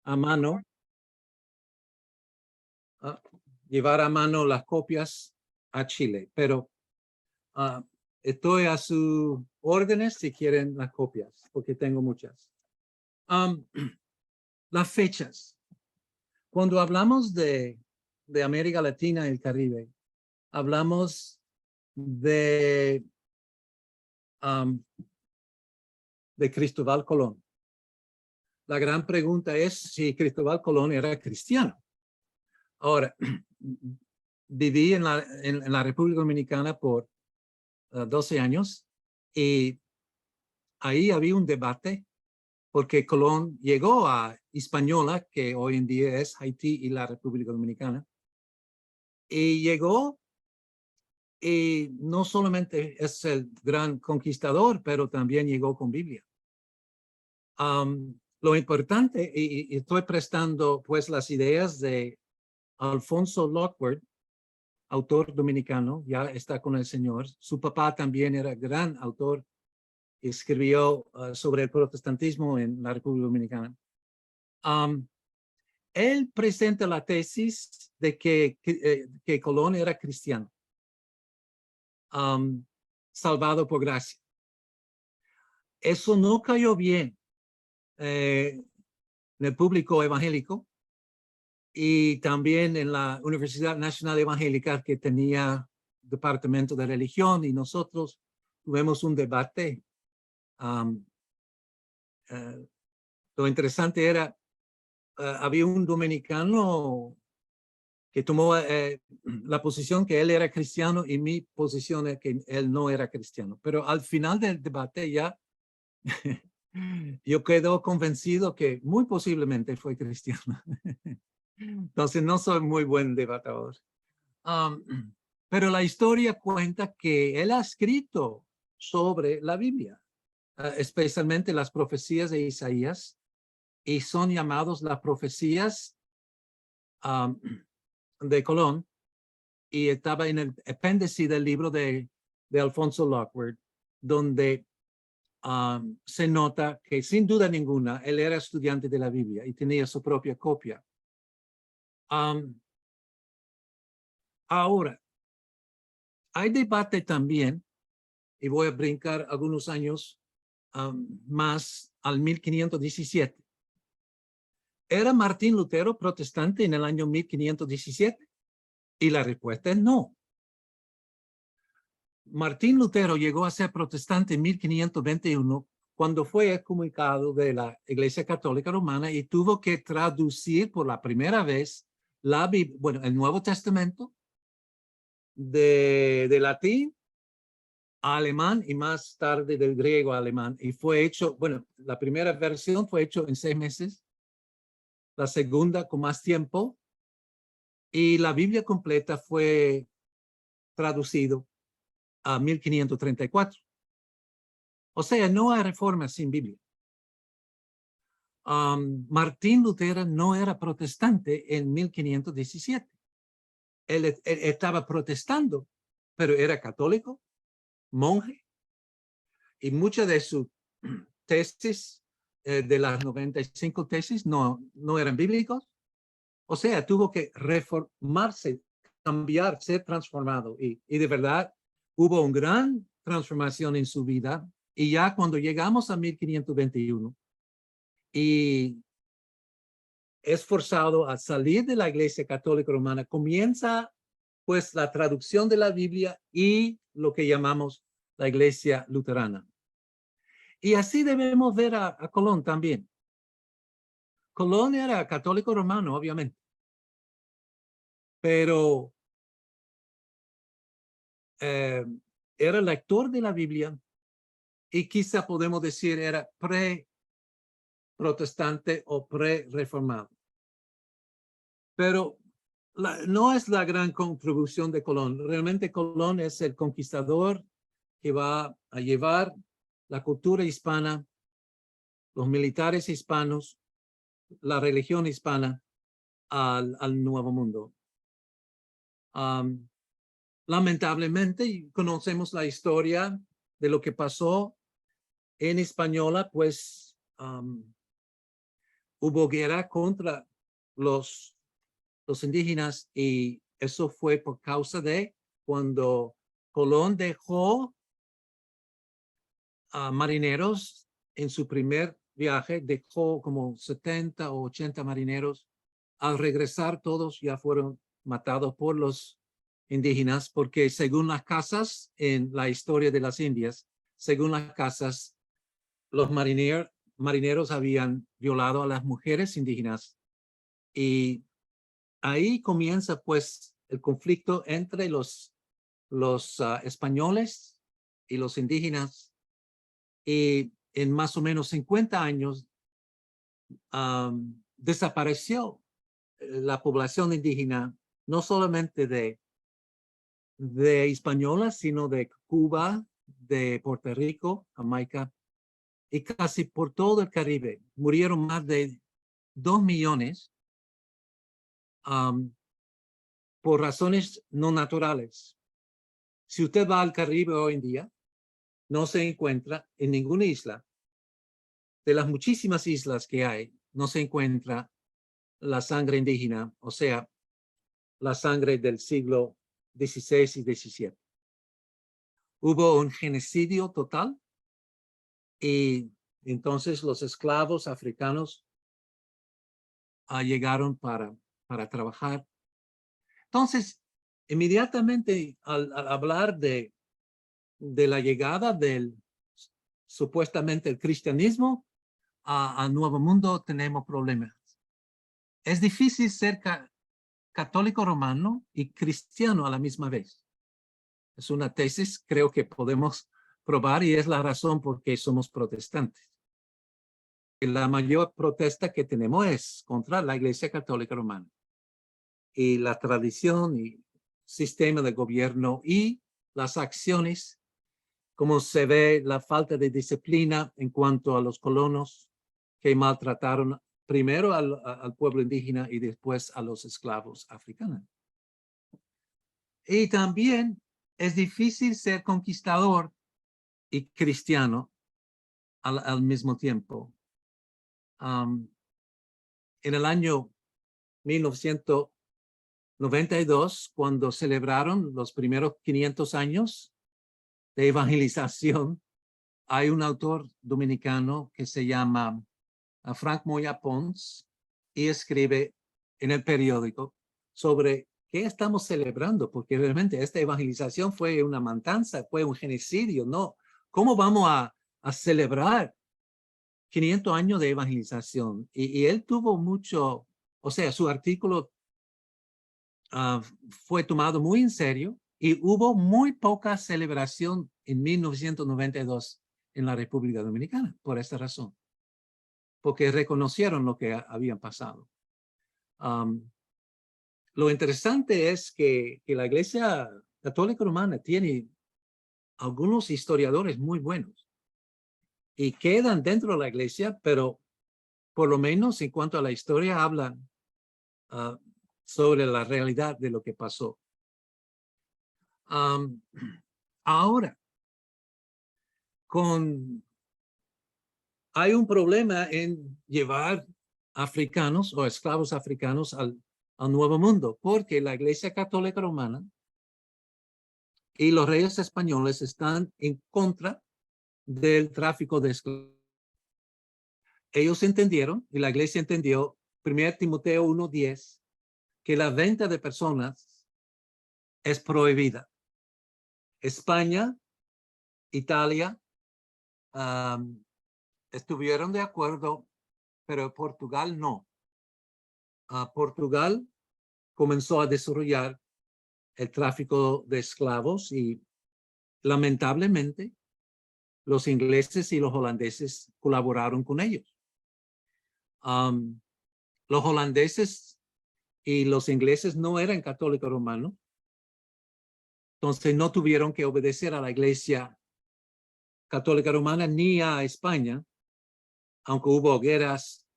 a mano, llevar a mano las copias a Chile, pero estoy a sus órdenes si quieren las copias, porque tengo muchas. Las fechas. Cuando hablamos de América Latina y el Caribe, hablamos de Cristóbal Colón. La gran pregunta es si Cristóbal Colón era cristiano. Ahora, viví en la República Dominicana por 12 años y ahí había un debate porque Colón llegó a Hispaniola, que hoy en día es Haití y la República Dominicana, y llegó y no solamente es el gran conquistador, pero también llegó con Biblia. Lo importante, y estoy prestando pues las ideas de Alfonso Lockwood, autor dominicano, ya está con el Señor. Su papá también era gran autor, escribió sobre el protestantismo en la República Dominicana. Él presenta la tesis de que Colón era cristiano, salvado por gracia. Eso no cayó bien en el público evangélico y también en la Universidad Nacional Evangélica, que tenía departamento de religión, y nosotros tuvimos un debate. Lo interesante era, había un dominicano que tomó la posición que él era cristiano y mi posición es que él no era cristiano. Pero al final del debate ya yo quedo convencido que muy posiblemente fue cristiano. Entonces no soy muy buen debatador. Pero la historia cuenta que él ha escrito sobre la Biblia, especialmente las profecías de Isaías, y son llamados las profecías de Colón, y estaba en el apéndice del libro de Alfonso Lockwood, donde se nota que sin duda ninguna él era estudiante de la Biblia y tenía su propia copia. Ahora, hay debate también, y voy a brincar algunos años más al 1517. ¿Era Martín Lutero protestante en el año 1517? Y la respuesta es no. Martín Lutero llegó a ser protestante en 1521 cuando fue excomulgado de la Iglesia Católica Romana y tuvo que traducir por la primera vez la Biblia, bueno, el Nuevo Testamento de latín a alemán y más tarde del griego a alemán. Y fue hecho, bueno, la primera versión fue hecho en 6 meses, la segunda con más tiempo, y la Biblia completa fue traducido a 1534. O sea, no hay reforma sin Biblia. Martín Lutero no era protestante en 1517. Él estaba protestando, pero era católico, monje, y muchas de sus tesis, de las 95 tesis, no eran bíblicos. O sea, tuvo que reformarse, cambiar, ser transformado. Y de verdad, hubo una gran transformación en su vida. Y ya cuando llegamos a 1521, y es forzado a salir de la Iglesia Católica Romana, comienza pues la traducción de la Biblia y lo que llamamos la Iglesia Luterana. Y así debemos ver a Colón también. Colón era católico romano, obviamente, pero era lector de la Biblia y quizá podemos decir era pre-protestante o pre-reformado. Pero no es la gran contribución de Colón. Realmente Colón es el conquistador que va a llevar la cultura hispana, los militares hispanos, la religión hispana al Nuevo Mundo. Lamentablemente, conocemos la historia de lo que pasó en Hispaniola, pues hubo guerra contra los indígenas y eso fue por causa de cuando Colón dejó a marineros en su primer viaje, dejó como 70 o 80 marineros. Al regresar todos ya fueron matados por los indígenas porque según las casas en la historia de las Indias, según las casas, los marineros habían violado a las mujeres indígenas y ahí comienza pues el conflicto entre los españoles y los indígenas y en más o menos 50 años desapareció la población indígena, no solamente de Hispaniola, sino de Cuba, de Puerto Rico, Jamaica, y casi por todo el Caribe. Murieron más de 2 millones por razones no naturales. Si usted va al Caribe hoy en día, no se encuentra en ninguna isla. De las muchísimas islas que hay, no se encuentra la sangre indígena, o sea, la sangre del siglo XVI y XVII. Hubo un genocidio total y entonces los esclavos africanos llegaron para trabajar. Entonces, inmediatamente al hablar de la llegada del supuestamente el cristianismo al Nuevo Mundo, tenemos problemas. Es difícil ser católico romano y cristiano a la misma vez. Es una tesis, creo que podemos probar y es la razón por qué somos protestantes. La mayor protesta que tenemos es contra la Iglesia Católica Romana y la tradición y sistema de gobierno y las acciones, como se ve la falta de disciplina en cuanto a los colonos que maltrataron primero al pueblo indígena y después a los esclavos africanos. Y también es difícil ser conquistador y cristiano al mismo tiempo. En el año 1992, cuando celebraron los primeros 500 años de evangelización, hay un autor dominicano que se llama Frank Moya Pons y escribe en el periódico sobre qué estamos celebrando, porque realmente esta evangelización fue una matanza, fue un genocidio, ¿no? ¿Cómo vamos a celebrar 500 años de evangelización? Y él tuvo mucho, o sea, su artículo fue tomado muy en serio y hubo muy poca celebración en 1992 en la República Dominicana, por esta razón, porque reconocieron lo que habían pasado. Lo interesante es que la Iglesia Católica Romana tiene algunos historiadores muy buenos y quedan dentro de la Iglesia, pero por lo menos en cuanto a la historia hablan sobre la realidad de lo que pasó. Ahora, hay un problema en llevar africanos o esclavos africanos al Nuevo Mundo, porque la Iglesia Católica Romana y los reyes españoles están en contra del tráfico de esclavos. Ellos entendieron, y la Iglesia entendió, 1 Timoteo 1:10, que la venta de personas es prohibida. España, Italia, estuvieron de acuerdo, pero Portugal no. Portugal comenzó a desarrollar el tráfico de esclavos y lamentablemente los ingleses y los holandeses colaboraron con ellos. Los holandeses y los ingleses no eran católicos romanos, entonces no tuvieron que obedecer a la Iglesia Católica Romana ni a España, aunque hubo guerras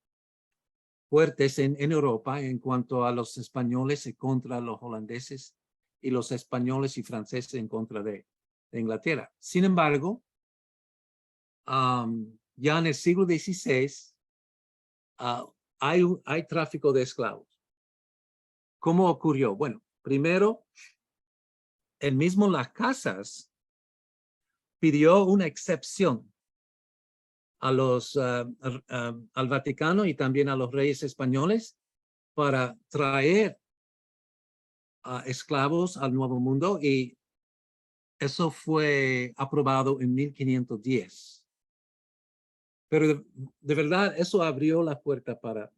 fuertes en Europa en cuanto a los españoles contra los holandeses y los españoles y franceses en contra de Inglaterra. Sin embargo, ya en el siglo XVI, hay tráfico de esclavos. ¿Cómo ocurrió? Bueno, primero, el mismo Las Casas pidió una excepción a al Vaticano y también a los reyes españoles para traer esclavos al Nuevo Mundo, y eso fue aprobado en 1510. Pero de verdad, eso abrió la puerta para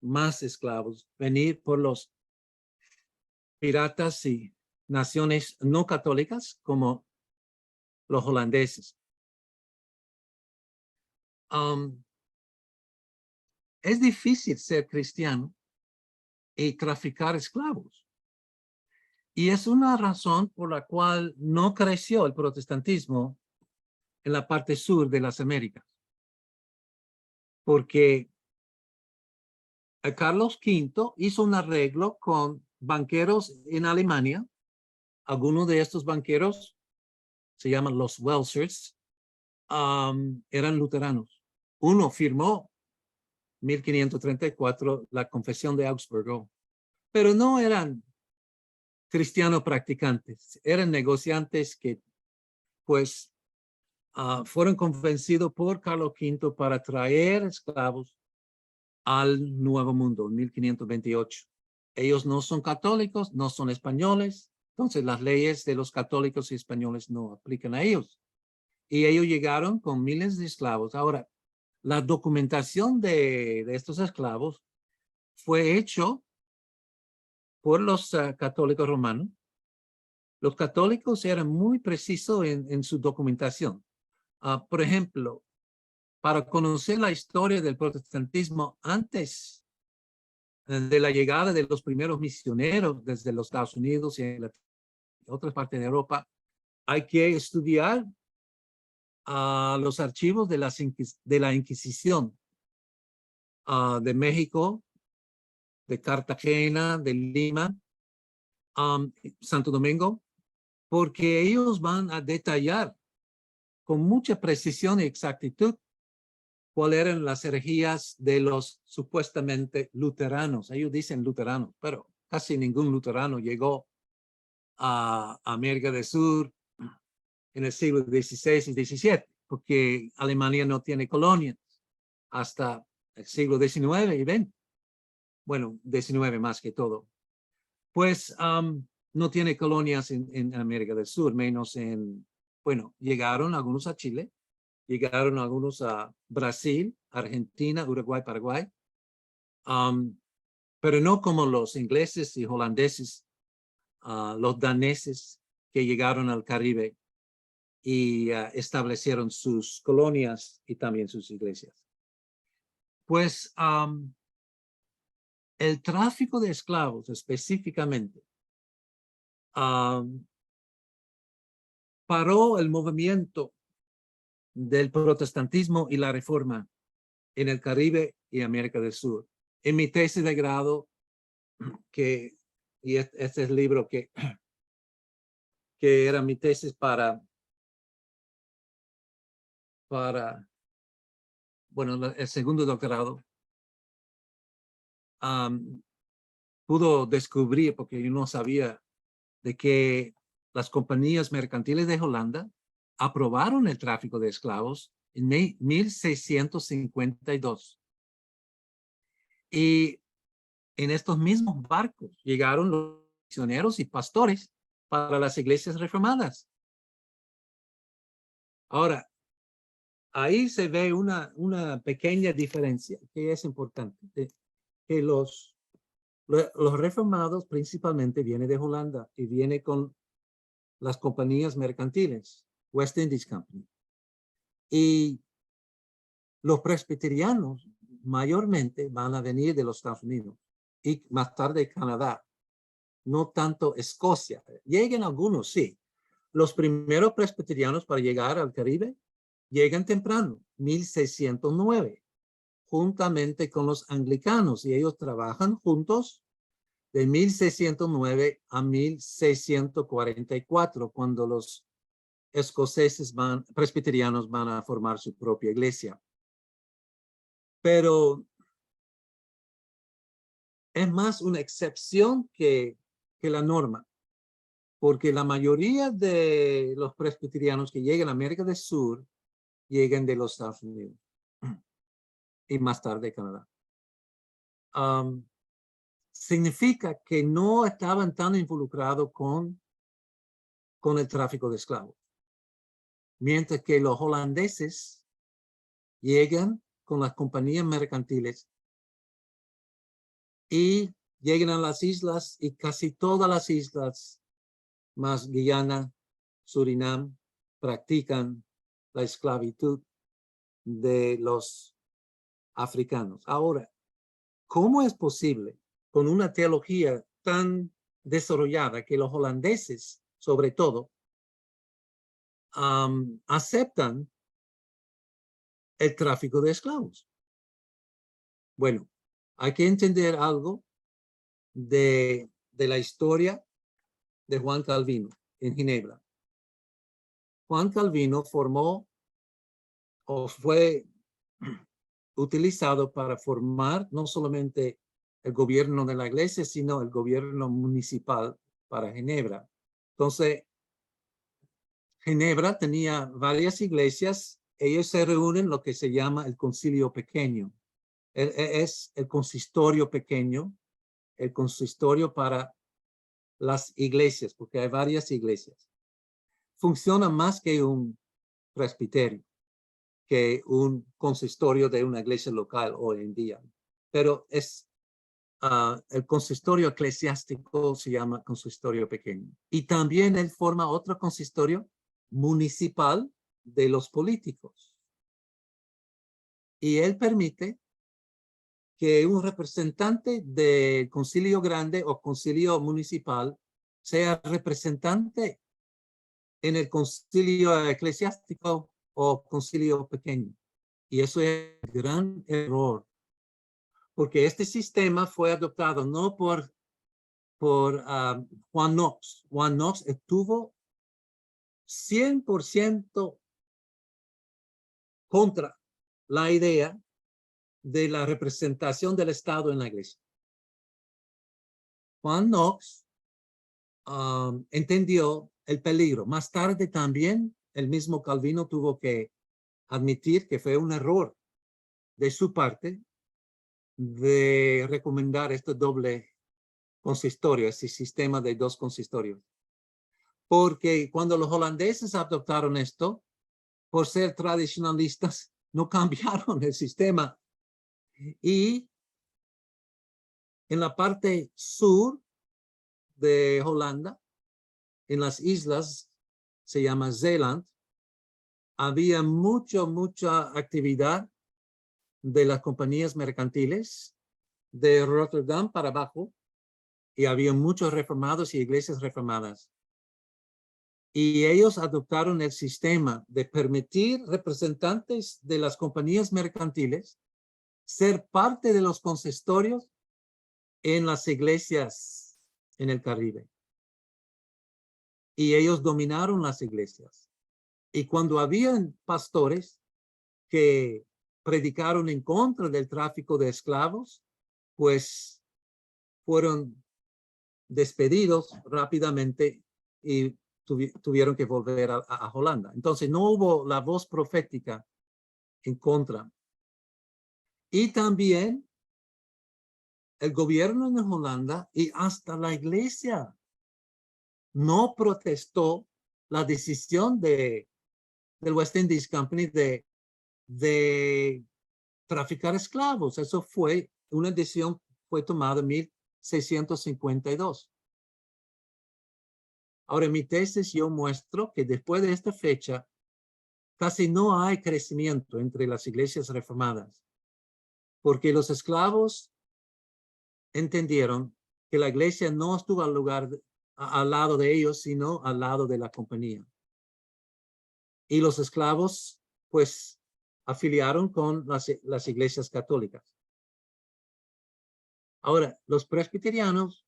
más esclavos venir por los piratas y naciones no católicas como los holandeses. Es difícil ser cristiano y traficar esclavos. Y es una razón por la cual no creció el protestantismo en la parte sur de las Américas. Porque Carlos V hizo un arreglo con banqueros en Alemania. Algunos de estos banqueros se llaman los Welsers, eran luteranos. Uno firmó 1534 la Confesión de Augsburgo, pero no eran cristianos practicantes, eran negociantes que pues fueron convencidos por Carlos V para traer esclavos al Nuevo Mundo en 1528. Ellos no son católicos, no son españoles, entonces las leyes de los católicos y españoles no aplican a ellos. Y ellos llegaron con miles de esclavos. Ahora, la documentación de estos esclavos fue hecho por los católicos romanos. Los católicos eran muy precisos en su documentación. Por ejemplo, para conocer la historia del protestantismo antes de la llegada de los primeros misioneros desde los Estados Unidos y en otras partes de Europa, hay que estudiar los archivos de la Inquisición de México, de Cartagena, de Lima, Santo Domingo, porque ellos van a detallar con mucha precisión y exactitud cuáles eran las herejías de los supuestamente luteranos. Ellos dicen luteranos, pero casi ningún luterano llegó a América del Sur en el siglo XVI y XVII, porque Alemania no tiene colonias hasta el siglo XIX y XX. Bueno, XIX más que todo. Pues no tiene colonias en América del Sur, menos bueno, llegaron algunos a Chile, llegaron algunos a Brasil, Argentina, Uruguay, Paraguay, pero no como los ingleses y holandeses, los daneses que llegaron al Caribe y establecieron sus colonias y también sus iglesias. Pues el tráfico de esclavos específicamente paró el movimiento del protestantismo y la reforma en el Caribe y América del Sur. En mi tesis de grado, y este es el libro que era mi tesis para bueno, el segundo doctorado, pudo descubrir, porque yo no sabía, de que las compañías mercantiles de Holanda aprobaron el tráfico de esclavos en 1652. Y en estos mismos barcos llegaron los misioneros y pastores para las iglesias reformadas. Ahora, ahí se ve una pequeña diferencia que es importante, que los reformados principalmente vienen de Holanda y viene con las compañías mercantiles, West Indies Company. Y los presbiterianos mayormente van a venir de los Estados Unidos y más tarde Canadá, no tanto Escocia. Llegan algunos, sí. Los primeros presbiterianos para llegar al Caribe llegan temprano, 1609, juntamente con los anglicanos, y ellos trabajan juntos de 1609 a 1644, cuando los escoceses presbiterianos van a formar su propia iglesia. Pero es más una excepción que la norma, porque la mayoría de los presbiterianos que llegan a América del Sur llegan de los Estados Unidos y más tarde Canadá. Significa que no estaban tan involucrados con el tráfico de esclavos, mientras que los holandeses llegan con las compañías mercantiles y llegan a las islas, y casi todas las islas, más Guyana, Surinam, practican la esclavitud de los africanos. Ahora, ¿cómo es posible con una teología tan desarrollada que los holandeses, sobre todo, aceptan el tráfico de esclavos? Bueno, hay que entender algo de la historia de Juan Calvino en Ginebra. Juan Calvino formó o fue utilizado para formar no solamente el gobierno de la iglesia, sino el gobierno municipal para Ginebra. Entonces, Ginebra tenía varias iglesias. Ellos se reúnen en lo que se llama el concilio pequeño. Es el consistorio pequeño, el consistorio para las iglesias, porque hay varias iglesias. Funciona más que un presbiterio, que un consistorio de una iglesia local hoy en día. Pero es el consistorio eclesiástico se llama consistorio pequeño. Y también él forma otro consistorio municipal de los políticos. Y él permite que un representante del concilio grande o concilio municipal sea representante en el concilio eclesiástico o concilio pequeño. Y eso es un gran error, porque este sistema fue adoptado no por Juan Knox. Juan Knox estuvo 100% contra la idea de la representación del Estado en la iglesia. Juan Knox entendió el peligro. Más tarde también el mismo Calvino tuvo que admitir que fue un error de su parte de recomendar este doble consistorio, ese sistema de dos consistorios. Porque cuando los holandeses adoptaron esto, por ser tradicionalistas, no cambiaron el sistema. Y en la parte sur de Holanda, en las islas, se llama Zeeland, había mucha actividad de las compañías mercantiles de Rotterdam para abajo, y había muchos reformados y iglesias reformadas. Y ellos adoptaron el sistema de permitir representantes de las compañías mercantiles ser parte de los consistorios en las iglesias en el Caribe. Y ellos dominaron las iglesias. Y cuando habían pastores que predicaron en contra del tráfico de esclavos, pues fueron despedidos rápidamente y tuvieron que volver a Holanda. Entonces no hubo la voz profética en contra. Y también el gobierno de Holanda y hasta la iglesia no protestó la decisión del West Indies Company de traficar esclavos. Eso fue una decisión, fue tomada en 1652. Ahora, en mi tesis yo muestro que después de esta fecha casi no hay crecimiento entre las iglesias reformadas, porque los esclavos entendieron que la iglesia no estuvo al lado de ellos, sino al lado de la compañía. Y los esclavos, pues, afiliaron con las iglesias católicas. Ahora, los presbiterianos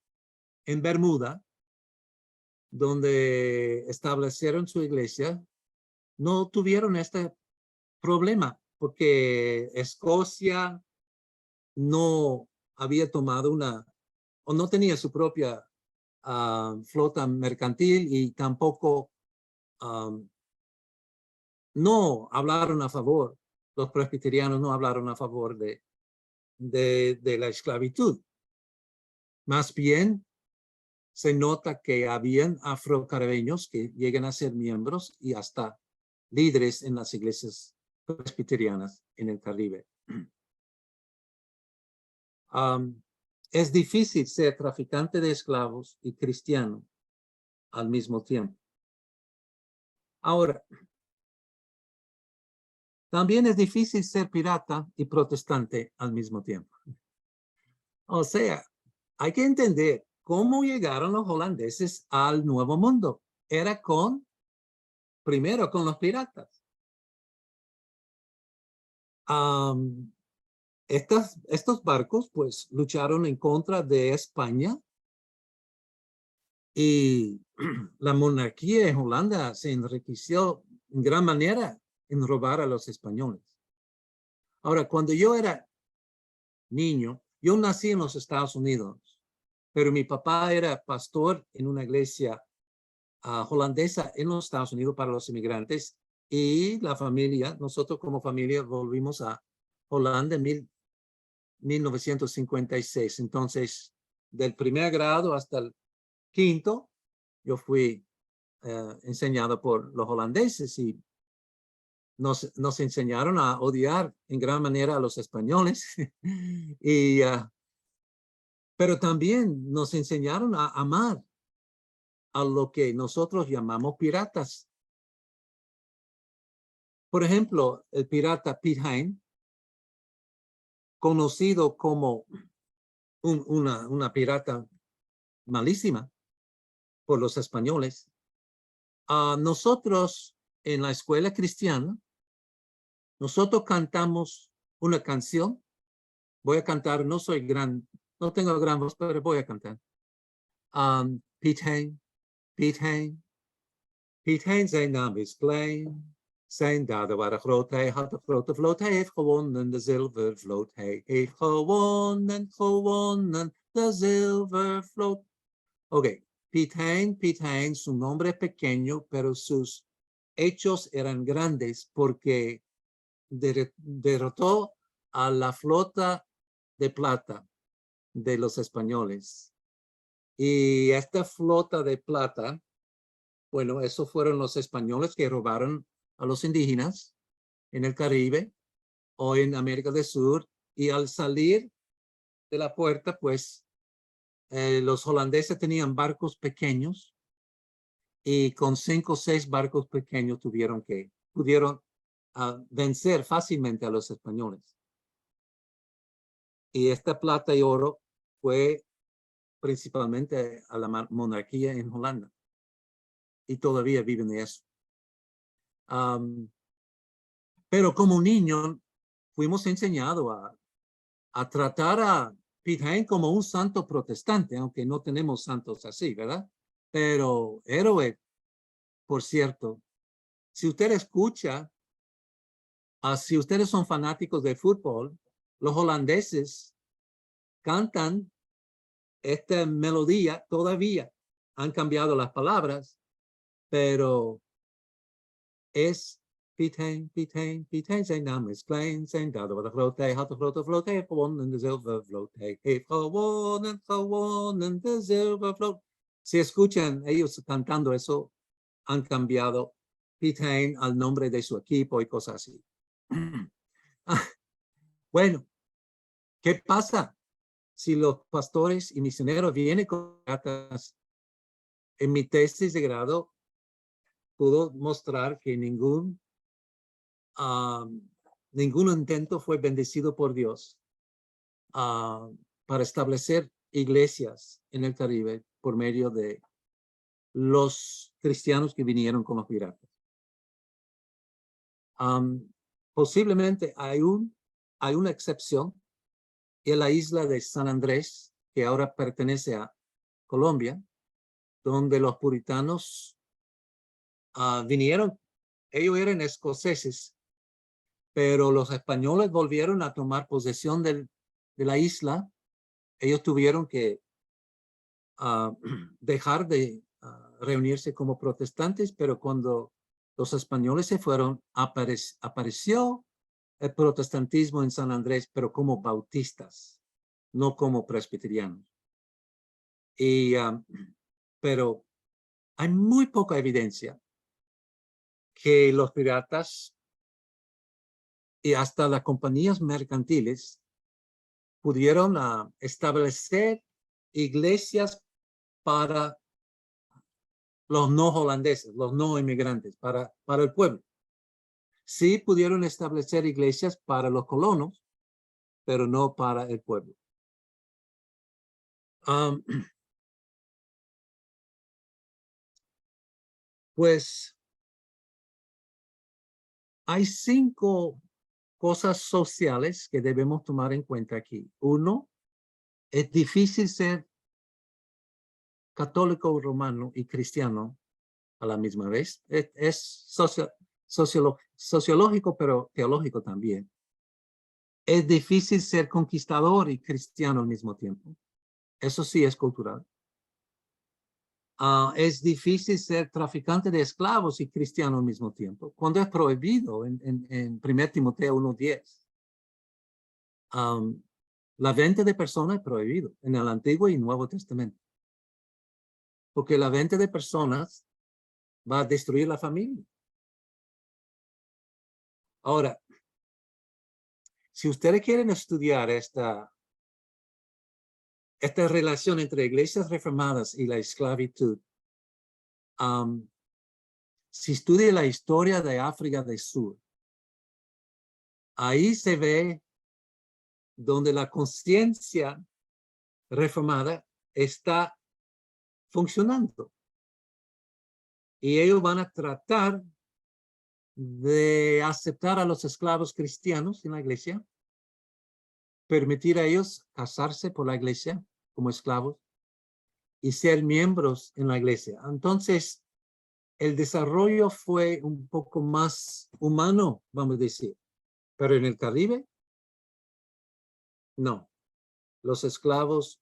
en Bermuda, donde establecieron su iglesia, no tuvieron este problema, porque Escocia no había tomado una o no tenía su propia flota mercantil y tampoco no hablaron a favor, los presbiterianos no hablaron a favor de la esclavitud. Más bien, se nota que habían afrocaribeños que llegan a ser miembros y hasta líderes en las iglesias presbiterianas en el Caribe. Es difícil ser traficante de esclavos y cristiano al mismo tiempo. Ahora, también es difícil ser pirata y protestante al mismo tiempo. O sea, hay que entender cómo llegaron los holandeses al Nuevo Mundo. Era primero con los piratas. Estos barcos pues lucharon en contra de España y la monarquía en Holanda se enriqueció en gran manera en robar a los españoles. Ahora, cuando yo era niño, yo nací en los Estados Unidos, pero mi papá era pastor en una iglesia holandesa en los Estados Unidos para los inmigrantes y la familia, nosotros como familia volvimos a Holanda en 1956. Entonces, del primer grado hasta el quinto, yo fui enseñado por los holandeses y nos enseñaron a odiar en gran manera a los españoles. Pero también nos enseñaron a amar a lo que nosotros llamamos piratas. Por ejemplo, el pirata Piet Hein, conocido como una pirata malísima por los españoles. Nosotros en la escuela cristiana, nosotros cantamos una canción. Voy a cantar, no tengo gran voz, pero voy a cantar. Piet Hein, Piet Hein, Piet Hein, zijn naam is klein. Zijn daden waren groot, hij had een grote vloot, hij heeft gewonnen de zilvervloot. Hij heeft gewonnen de zilvervloot. Ok, Piet Hein, su nombre es pequeño, pero sus hechos eran grandes porque derrotó a la flota de plata de los españoles. Y esta flota de plata, bueno, esos fueron los españoles que robaron a los indígenas en el Caribe o en América del Sur. Y al salir de la puerta, pues, los holandeses tenían barcos pequeños y con 5 o 6 barcos pequeños pudieron vencer fácilmente a los españoles. Y esta plata y oro fue principalmente a la monarquía en Holanda. Y todavía viven de eso. Pero como niño fuimos enseñados a tratar a Piet Hein como un santo protestante, aunque no tenemos santos así, ¿verdad? Pero héroe, por cierto. Si usted escucha, si ustedes son fanáticos de fútbol, los holandeses cantan esta melodía todavía. Han cambiado las palabras, pero es Piet Hein, Piet Hein, Piet Hein, zijn naam is klein, zijn daden waren groot, hij had een grote vloot, hij heeft gewonnen de zilvervloot, hij heeft gewonnen de zilvervloot. Si escuchan ellos cantando eso, han cambiado Piet Hein al nombre de su equipo y cosas así. Bueno, ¿qué pasa si los pastores y misioneros vienen con piratas? En mi tesis de grado pudo mostrar que ningún intento fue bendecido por Dios para establecer iglesias en el Caribe por medio de los cristianos que vinieron con los piratas. Posiblemente hay una excepción en la isla de San Andrés, que ahora pertenece a Colombia, donde los puritanos vinieron. Ellos eran escoceses, pero los españoles volvieron a tomar posesión de la isla. Ellos tuvieron que dejar de reunirse como protestantes, pero cuando los españoles se fueron, apareció el protestantismo en San Andrés, pero como bautistas, no como presbiterianos. Pero hay muy poca evidencia que los piratas y hasta las compañías mercantiles pudieron establecer iglesias para los no holandeses, los no inmigrantes, para el pueblo. Sí pudieron establecer iglesias para los colonos, pero no para el pueblo. Pues hay 5 cosas sociales que debemos tomar en cuenta aquí. 1, es difícil ser católico romano y cristiano a la misma vez. Es sociológico, pero teológico también. Es difícil ser conquistador y cristiano al mismo tiempo. Eso sí es cultural. Es difícil ser traficante de esclavos y cristiano al mismo tiempo, cuando es prohibido en 1 Timoteo 1:10. La venta de personas es prohibido en el Antiguo y Nuevo Testamento, porque la venta de personas va a destruir la familia. Ahora, si ustedes quieren estudiar esta relación entre iglesias reformadas y la esclavitud, si estudia la historia de África del Sur, ahí se ve donde la conciencia reformada está funcionando. Y ellos van a tratar de aceptar a los esclavos cristianos en la iglesia, permitir a ellos casarse por la iglesia como esclavos y ser miembros en la iglesia. Entonces, el desarrollo fue un poco más humano, vamos a decir. Pero en el Caribe, no. Los esclavos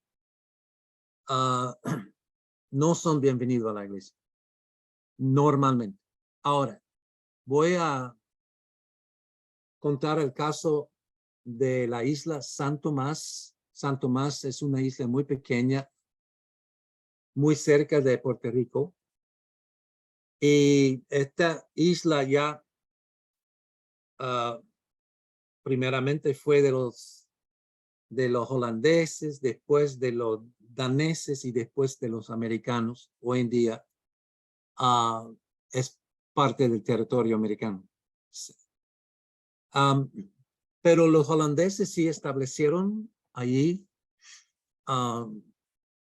no son bienvenidos a la iglesia, normalmente. Ahora, voy a contar el caso de la isla San Tomás. San Tomás es una isla muy pequeña, muy cerca de Puerto Rico. Y esta isla ya primeramente fue de los holandeses, después de los daneses y después de los americanos. Hoy en día es parte del territorio americano. Pero los holandeses sí establecieron allí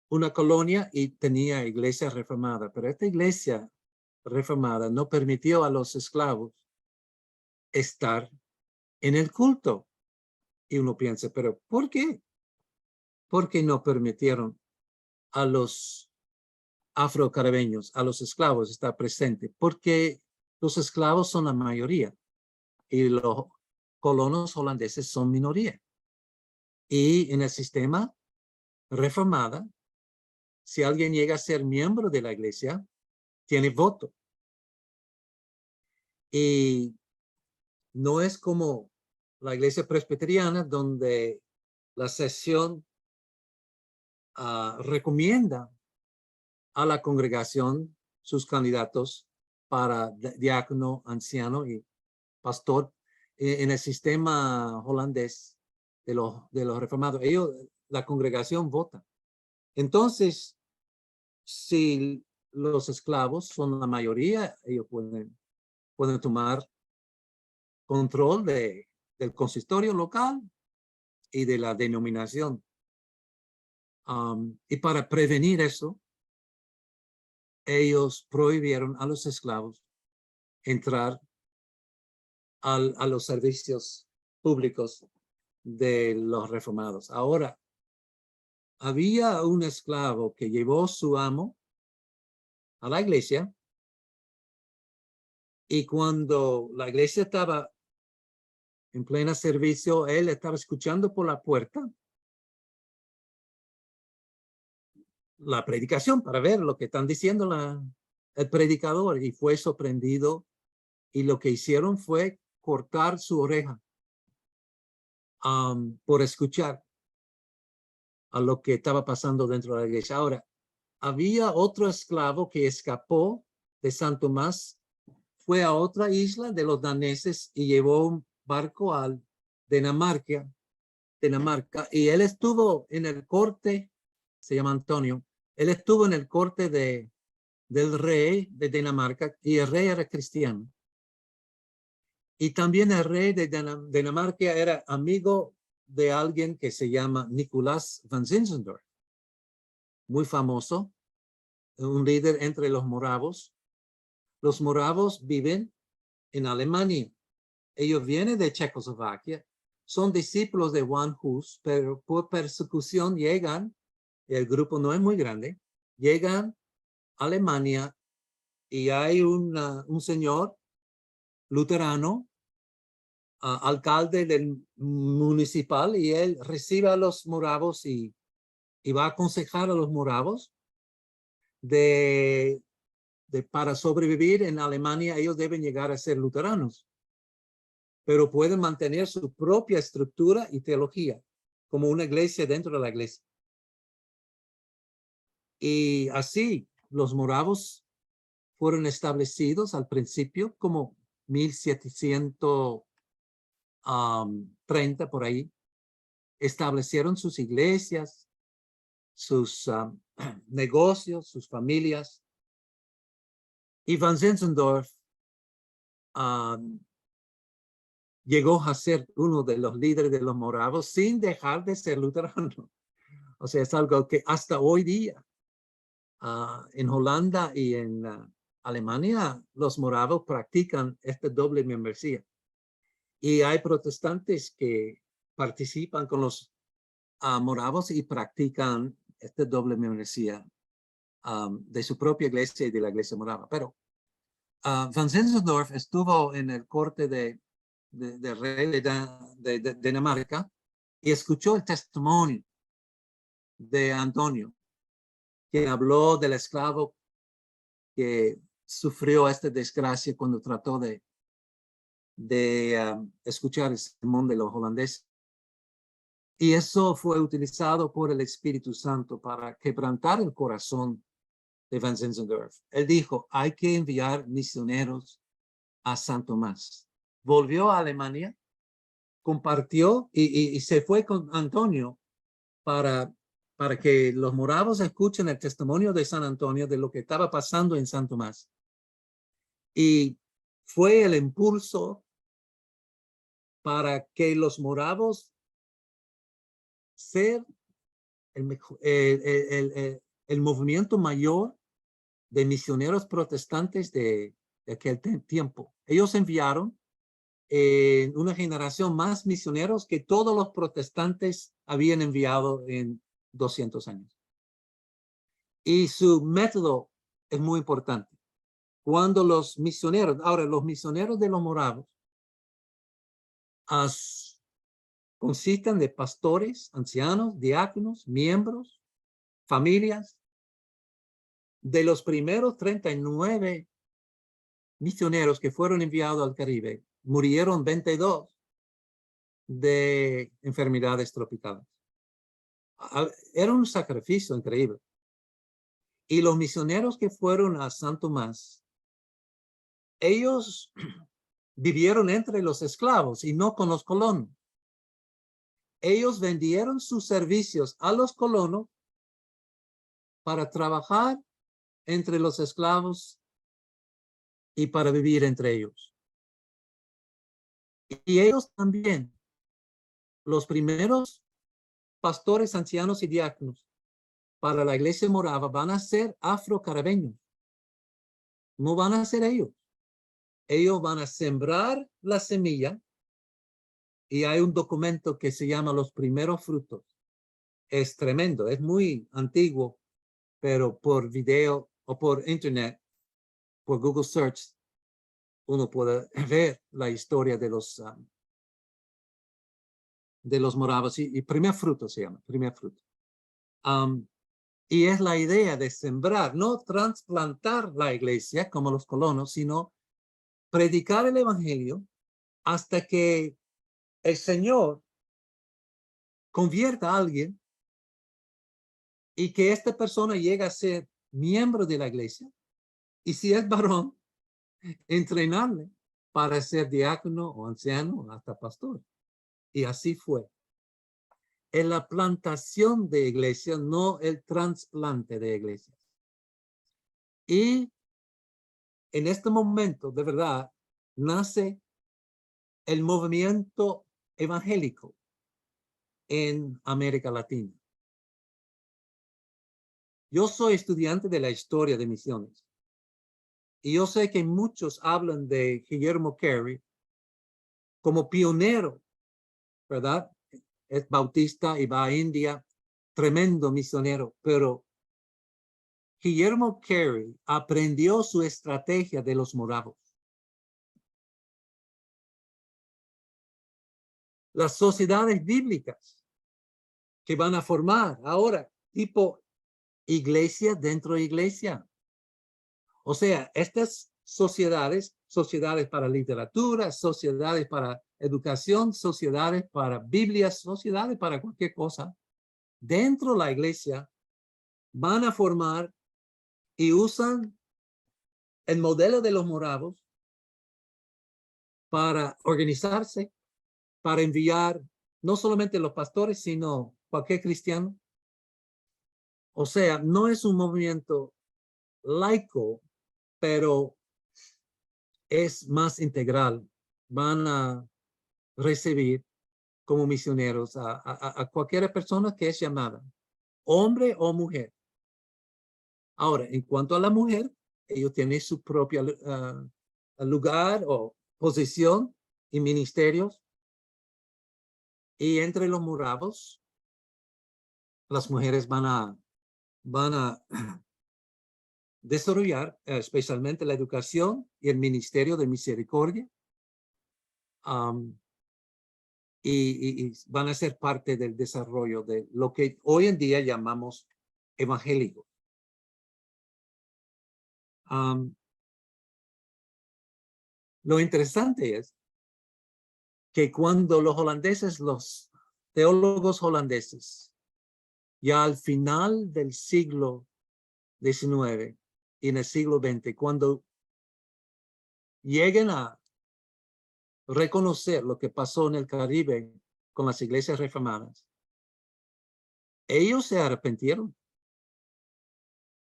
una colonia y tenía iglesia reformada, pero esta iglesia reformada no permitió a los esclavos estar en el culto. Y uno piensa, pero ¿por qué? ¿Por qué no permitieron a los afrocaribeños, a los esclavos estar presentes? Porque los esclavos son la mayoría y los colonos holandeses son minoría. Y en el sistema reformado, si alguien llega a ser miembro de la iglesia, tiene voto. Y no es como la iglesia presbiteriana, donde la sesión recomienda a la congregación sus candidatos para diácono, anciano y pastor. En el sistema holandés de los reformados, la congregación vota. Entonces, si los esclavos son la mayoría, ellos pueden tomar control del consistorio local y de la denominación. Y para prevenir eso, ellos prohibieron a los esclavos entrar a los servicios públicos de los reformados. Ahora, había un esclavo que llevó su amo a la iglesia y cuando la iglesia estaba en pleno servicio, él estaba escuchando por la puerta la predicación para ver lo que están diciendo el predicador, y fue sorprendido, y lo que hicieron fue cortar su oreja por escuchar a lo que estaba pasando dentro de la iglesia. Ahora, había otro esclavo que escapó de San Tomás, fue a otra isla de los daneses y llevó un barco a Dinamarca, y él estuvo en el corte, se llama Antonio, él estuvo en el corte del rey de Dinamarca, y el rey era cristiano. Y también el rey de Dinamarca era amigo de alguien que se llama Nicolás van Zinzendorf, muy famoso, un líder entre los moravos. Los moravos viven en Alemania. Ellos vienen de Checoslovaquia, son discípulos de Juan Hus, pero por persecución llegan, el grupo no es muy grande, llegan a Alemania, y hay un señor luterano, alcalde del municipal, y él recibe a los moravos y va a aconsejar a los moravos para sobrevivir en Alemania. Ellos deben llegar a ser luteranos, pero pueden mantener su propia estructura y teología como una iglesia dentro de la iglesia. Y así los moravos fueron establecidos al principio como 1730 por ahí. Establecieron sus iglesias, sus negocios, sus familias. Y van Zinzendorf llegó a ser uno de los líderes de los moravos sin dejar de ser luterano. O sea, es algo que hasta hoy día en Holanda y en Alemania los moravos practican esta doble membresía. Y hay protestantes que participan con los moravos y practican esta doble membresía de su propia iglesia y de la iglesia morava. Pero van Zinzendorf estuvo en el corte del rey de Dinamarca y escuchó el testimonio de Antonio, quien habló del esclavo que sufrió esta desgracia cuando trató de escuchar el sermón de los holandeses. Y eso fue utilizado por el Espíritu Santo para quebrantar el corazón de van Zinzendorf. Él dijo, hay que enviar misioneros a San Tomás. Volvió a Alemania, compartió y se fue con Antonio para que los moravos escuchen el testimonio de San Antonio de lo que estaba pasando en San Tomás. Y fue el impulso para que los moravos ser el movimiento mayor de misioneros protestantes de aquel tiempo. Ellos enviaron en una generación más misioneros que todos los protestantes habían enviado en 200 años. Y su método es muy importante. Cuando los misioneros de los moravos consisten de pastores, ancianos, diáconos, miembros, familias. De los primeros 39 misioneros que fueron enviados al Caribe, murieron 22 de enfermedades tropicales. Era un sacrificio increíble. Y los misioneros que fueron a San Tomás, ellos vivieron entre los esclavos y no con los colonos. Ellos vendieron sus servicios a los colonos para trabajar entre los esclavos y para vivir entre ellos. Y ellos también, los primeros pastores, ancianos y diáconos para la iglesia morava van a ser afrocaribeños. No van a ser ellos. Ellos van a sembrar la semilla, y hay un documento que se llama Los Primeros Frutos. Es tremendo, es muy antiguo, pero por video o por internet, por Google Search, uno puede ver la historia de los moravos, y primer fruto se llama, primer fruto. Y es la idea de sembrar, no trasplantar la iglesia como los colonos, sino predicar el evangelio hasta que el Señor convierta a alguien y que esta persona llegue a ser miembro de la iglesia. Y si es varón, entrenarle para ser diácono o anciano o hasta pastor. Y así fue. En la plantación de iglesias, no el trasplante de iglesias. Y en este momento, de verdad, nace el movimiento evangélico en América Latina. Yo soy estudiante de la historia de misiones. Y yo sé que muchos hablan de Guillermo Carey como pionero, ¿verdad? Es bautista y va a India, tremendo misionero, pero Guillermo Carey aprendió su estrategia de los moravos. Las sociedades bíblicas que van a formar ahora, tipo iglesia dentro de iglesia. O sea, estas sociedades, sociedades para literatura, sociedades para educación, sociedades para Biblias, sociedades para cualquier cosa, dentro de la iglesia van a formar y usan el modelo de los moravos para organizarse, para enviar no solamente los pastores, sino cualquier cristiano. O sea, no es un movimiento laico, pero es más integral. Van a recibir como misioneros a cualquier persona que es llamada, hombre o mujer. Ahora, en cuanto a la mujer, ellos tienen su propio lugar o posición y ministerios. Y entre los moravos, las mujeres van a desarrollar especialmente la educación y el ministerio de misericordia. Y van a ser parte del desarrollo de lo que hoy en día llamamos evangélico. Lo interesante es que cuando los holandeses, los teólogos holandeses, ya al final del siglo XIX y en el siglo XX, cuando lleguen a reconocer lo que pasó en el Caribe con las iglesias reformadas, ellos se arrepintieron.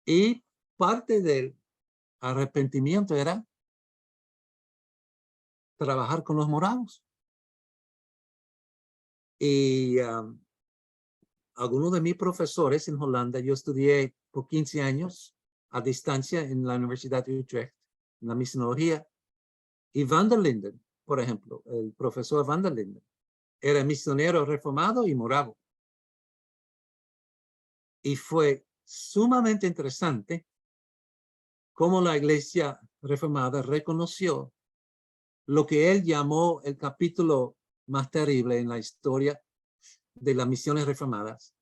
Y parte del arrepentimiento era trabajar con los moravos. Y algunos de mis profesores en Holanda, yo estudié por 15 años a distancia en la Universidad de Utrecht, en la misionología. Y Van der Linden, por ejemplo, el profesor Van der Linden, era misionero reformado y moravo. Y fue sumamente interesante cómo la iglesia reformada reconoció lo que él llamó el capítulo más terrible en la historia de las misiones reformadas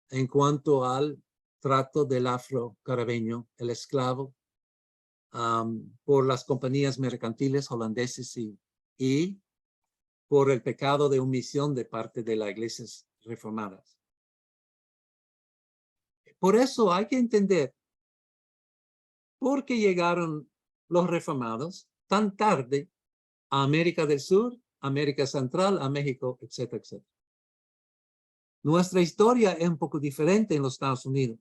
en cuanto al trato del afro-caribeño, el esclavo, por las compañías mercantiles holandeses y por el pecado de omisión de parte de las iglesias reformadas. Por eso hay que entender por qué llegaron los reformados tan tarde a América del Sur, América Central, a México, etcétera, etcétera. Nuestra historia es un poco diferente en los Estados Unidos.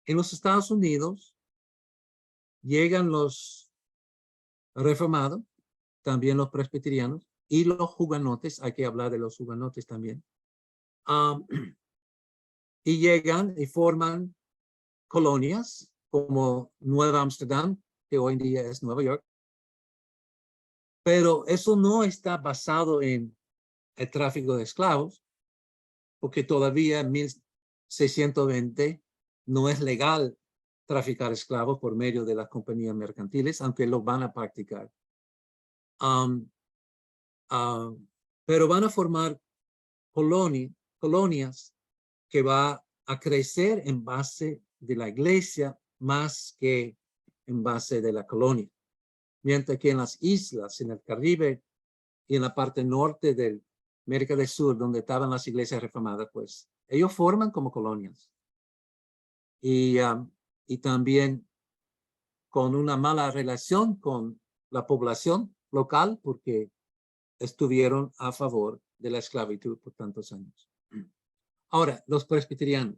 En los Estados Unidos llegan los reformados, también los presbiterianos y los hugonotes, hay que hablar de los hugonotes también, y llegan y forman colonias como Nueva Amsterdam, que hoy en día es Nueva York, pero eso no está basado en el tráfico de esclavos, porque todavía en 1620 no es legal traficar esclavos por medio de las compañías mercantiles, aunque lo van a practicar. Pero van a formar colonias que va a crecer en base de la iglesia más que en base de la colonia. Mientras que en las islas, en el Caribe y en la parte norte de América del Sur, donde estaban las iglesias reformadas, pues ellos forman como colonias. Y también con una mala relación con la población local, porque estuvieron a favor de la esclavitud por tantos años. Ahora, los presbiterianos.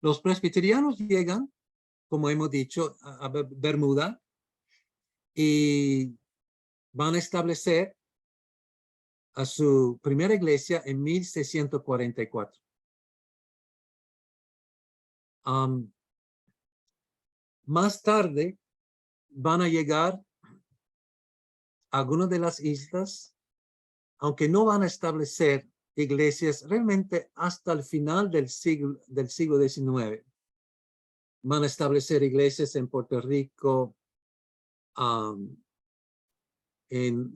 Los presbiterianos llegan, como hemos dicho, a Bermuda y van a establecer a su primera iglesia en 1644. Más tarde van a llegar a algunas de las islas, aunque no van a establecer iglesias realmente hasta el final del siglo XIX. Van a establecer iglesias en Puerto Rico, en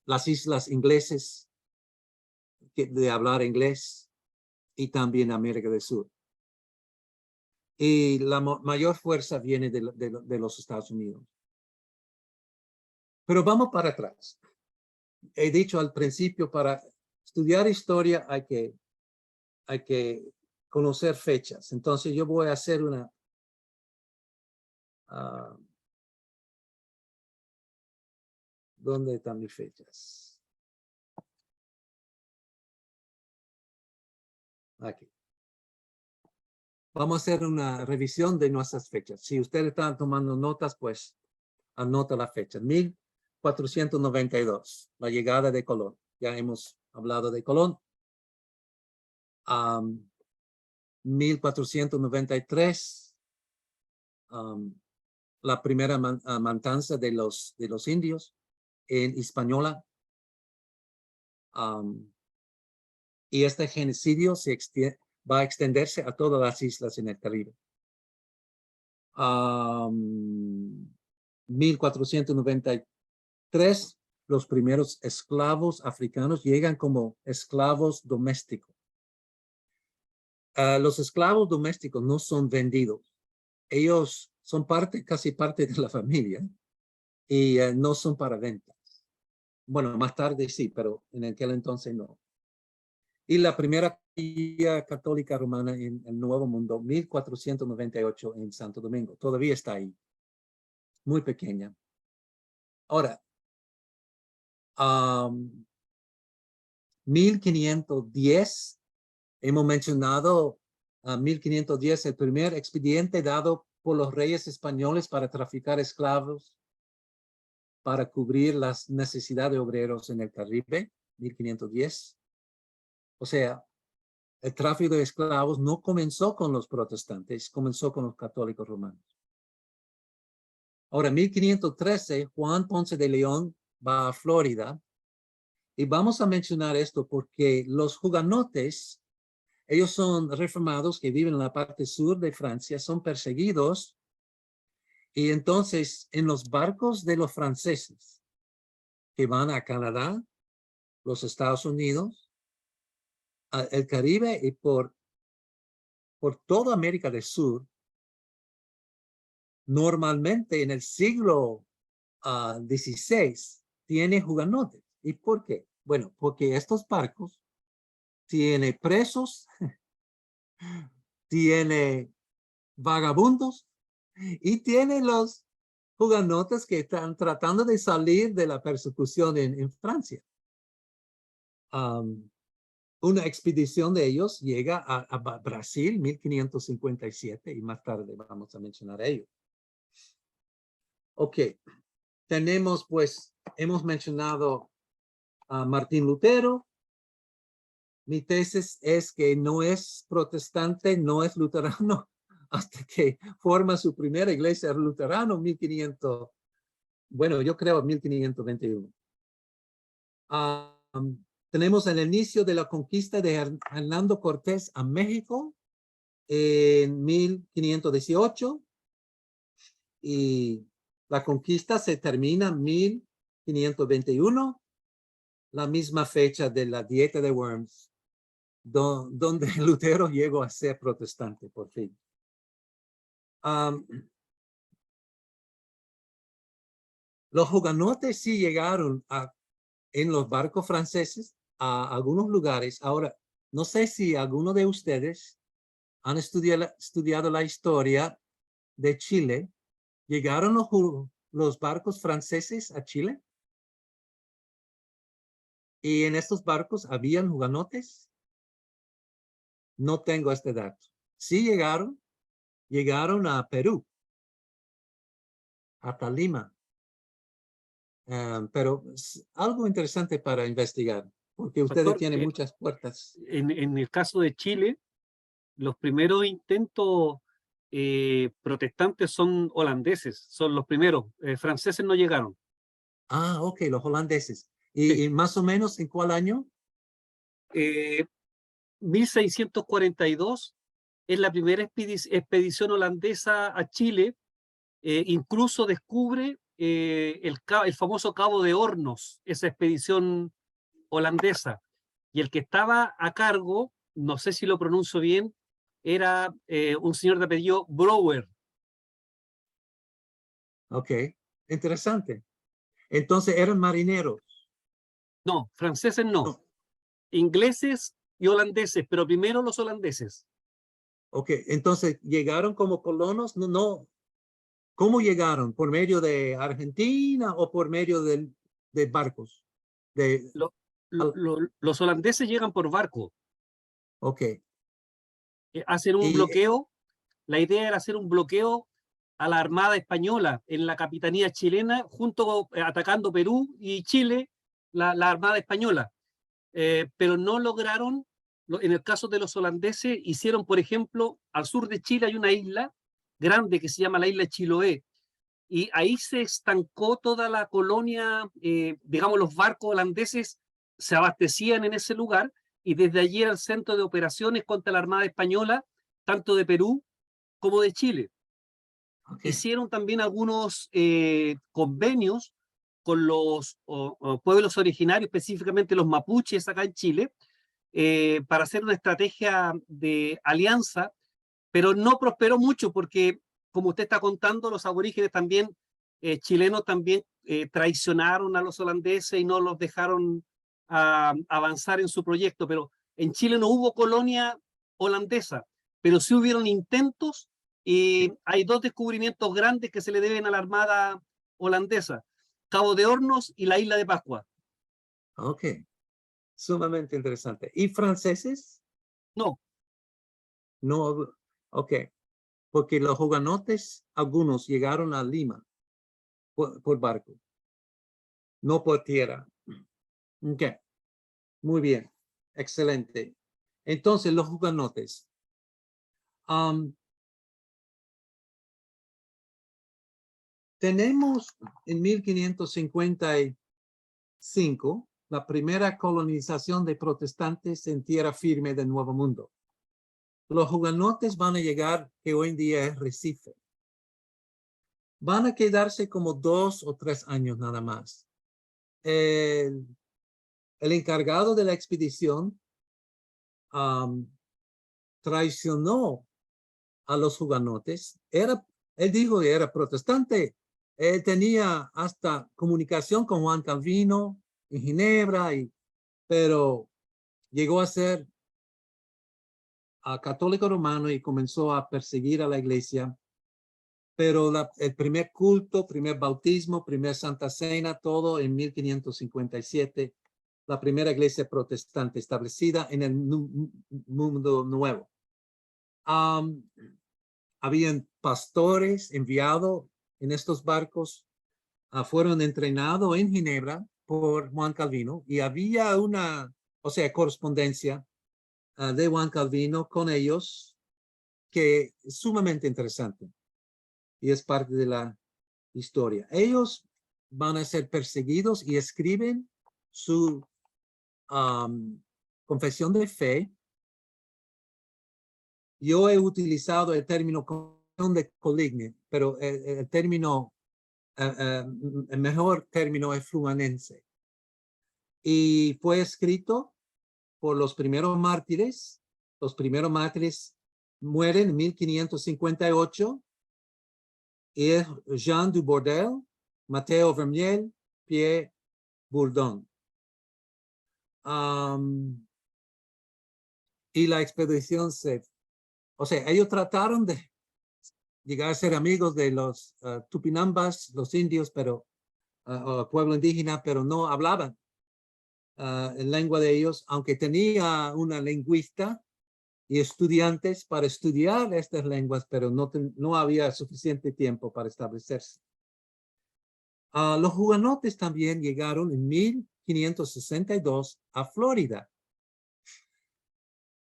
las islas ingleses de hablar inglés y también América del Sur. Y la mayor fuerza viene de los Estados Unidos. Pero vamos para atrás. He dicho al principio, para estudiar historia hay que conocer fechas. Entonces yo voy a hacer una ¿dónde están mis fechas? Aquí. Vamos a hacer una revisión de nuestras fechas. Si ustedes están tomando notas, pues anota la fecha. 1492, la llegada de Colón. Ya hemos hablado de Colón. 1493, la primera matanza de los indios en Hispaniola. Y este genocidio va a extenderse a todas las islas en el Caribe. 1493, los primeros esclavos africanos llegan como esclavos domésticos. Los esclavos domésticos no son vendidos. Ellos son casi parte de la familia y no son para ventas. Bueno, más tarde sí, pero en aquel entonces no. Y la primera capilla católica romana en el Nuevo Mundo, 1498 en Santo Domingo. Todavía está ahí. Muy pequeña. Ahora, 1510, hemos mencionado 1510, el primer expediente dado por los reyes españoles para traficar esclavos, para cubrir las necesidades de obreros en el Caribe, 1510. O sea, el tráfico de esclavos no comenzó con los protestantes, comenzó con los católicos romanos. Ahora, 1513, Juan Ponce de León va a Florida. Y vamos a mencionar esto porque los hugonotes, ellos son reformados que viven en la parte sur de Francia, son perseguidos. Y entonces, en los barcos de los franceses que van a Canadá, los Estados Unidos, el Caribe y por toda América del Sur, normalmente en el siglo XVI tiene hugonotes. ¿Y por qué? Bueno, porque estos barcos tienen presos, tiene vagabundos y tiene los hugonotes que están tratando de salir de la persecución en Francia. Una expedición de ellos llega a Brasil, 1557, y más tarde vamos a mencionar a ellos. Ok, tenemos pues, hemos mencionado a Martín Lutero. Mi tesis es que no es protestante, no es luterano, hasta que forma su primera iglesia luterana, 1500, bueno, yo creo 1521. Tenemos el inicio de la conquista de Hernando Cortés a México en 1518 y la conquista se termina en 1521, la misma fecha de la dieta de Worms donde Lutero llegó a ser protestante, por fin. Los hugonotes sí llegaron en los barcos franceses a algunos lugares. Ahora, no sé si alguno de ustedes han estudiado la historia de Chile. ¿Llegaron los barcos franceses a Chile? ¿Y en estos barcos habían hugonotes? No tengo este dato. Sí llegaron a Perú, hasta Lima. Pero es algo interesante para investigar, porque ustedes Pastor, tienen muchas puertas. en el caso de Chile, los primeros intentos protestantes son holandeses, son los primeros. Franceses no llegaron. Ah, ok, los holandeses. Sí. ¿Y más o menos en cuál año? 1642 es la primera expedición holandesa a Chile. Incluso descubre el famoso Cabo de Hornos, esa expedición holandesa. Y el que estaba a cargo, no sé si lo pronuncio bien, era un señor de apellido Brouwer. Ok, interesante. Entonces eran marineros. No, franceses no, No. ingleses y holandeses, pero primero los holandeses. Ok, entonces llegaron como colonos. No, no. ¿Cómo llegaron? ¿Por medio de Argentina o por medio de barcos? De, Lo, al- los holandeses llegan por barco, ok. hacen un Y, bloqueo. La idea era hacer un bloqueo a la Armada Española en la capitanía chilena, junto atacando Perú y Chile, la Armada Española. Pero no lograron, en el caso de los holandeses, hicieron, por ejemplo, al sur de Chile hay una isla grande que se llama la isla Chiloé, y ahí se estancó toda la colonia, digamos, los barcos holandeses se abastecían en ese lugar, y desde allí era el centro de operaciones contra la Armada Española, tanto de Perú como de Chile. ok. Hicieron también algunos convenios con los pueblos originarios, específicamente los mapuches acá en Chile, para hacer una estrategia de alianza, pero no prosperó mucho porque, como usted está contando, los aborígenes también, chilenos también traicionaron a los holandeses y no los dejaron avanzar en su proyecto. Pero en Chile no hubo colonia holandesa, pero sí hubieron intentos, y hay dos descubrimientos grandes que se le deben a la Armada holandesa: Cabo de Hornos y la isla de Pascua. Ok, sumamente interesante. ¿Y franceses? No, No, ok, porque los hugonotes, algunos llegaron a Lima por barco, no por tierra. Ok, muy bien, excelente. Entonces, los hugonotes. Tenemos en 1555 la primera colonización de protestantes en tierra firme del Nuevo Mundo. Los hugonotes van a llegar, que hoy en día es Recife. Van a quedarse como 2 o 3 años nada más. El encargado de la expedición traicionó a los hugonotes. Él dijo que era protestante. Él tenía hasta comunicación con Juan Calvino en Ginebra, pero llegó a ser católico romano y comenzó a perseguir a la iglesia. Pero el primer culto, primer bautismo, primer Santa Cena, todo en 1557, la primera iglesia protestante establecida en el mundo nuevo. Habían pastores enviados en estos barcos, fueron entrenados en Ginebra por Juan Calvino, y había correspondencia de Juan Calvino con ellos que es sumamente interesante y es parte de la historia. Ellos van a ser perseguidos y escriben su confesión de fe. Yo he utilizado el término de Coligny, pero el término, el mejor término es fluminense. Y fue escrito por los primeros mártires. Los primeros mártires mueren en 1558 y es Jean du Bordel, Mateo Vermiel, Pierre Bourdon. Y la expedición o sea, ellos trataron de llegar a ser amigos de los Tupinambas, los indios, pero pueblo indígena, pero no hablaban en lengua de ellos, aunque tenía una lingüista y estudiantes para estudiar estas lenguas, pero no había suficiente tiempo para establecerse. Los hugonotes también llegaron en 1562 a Florida.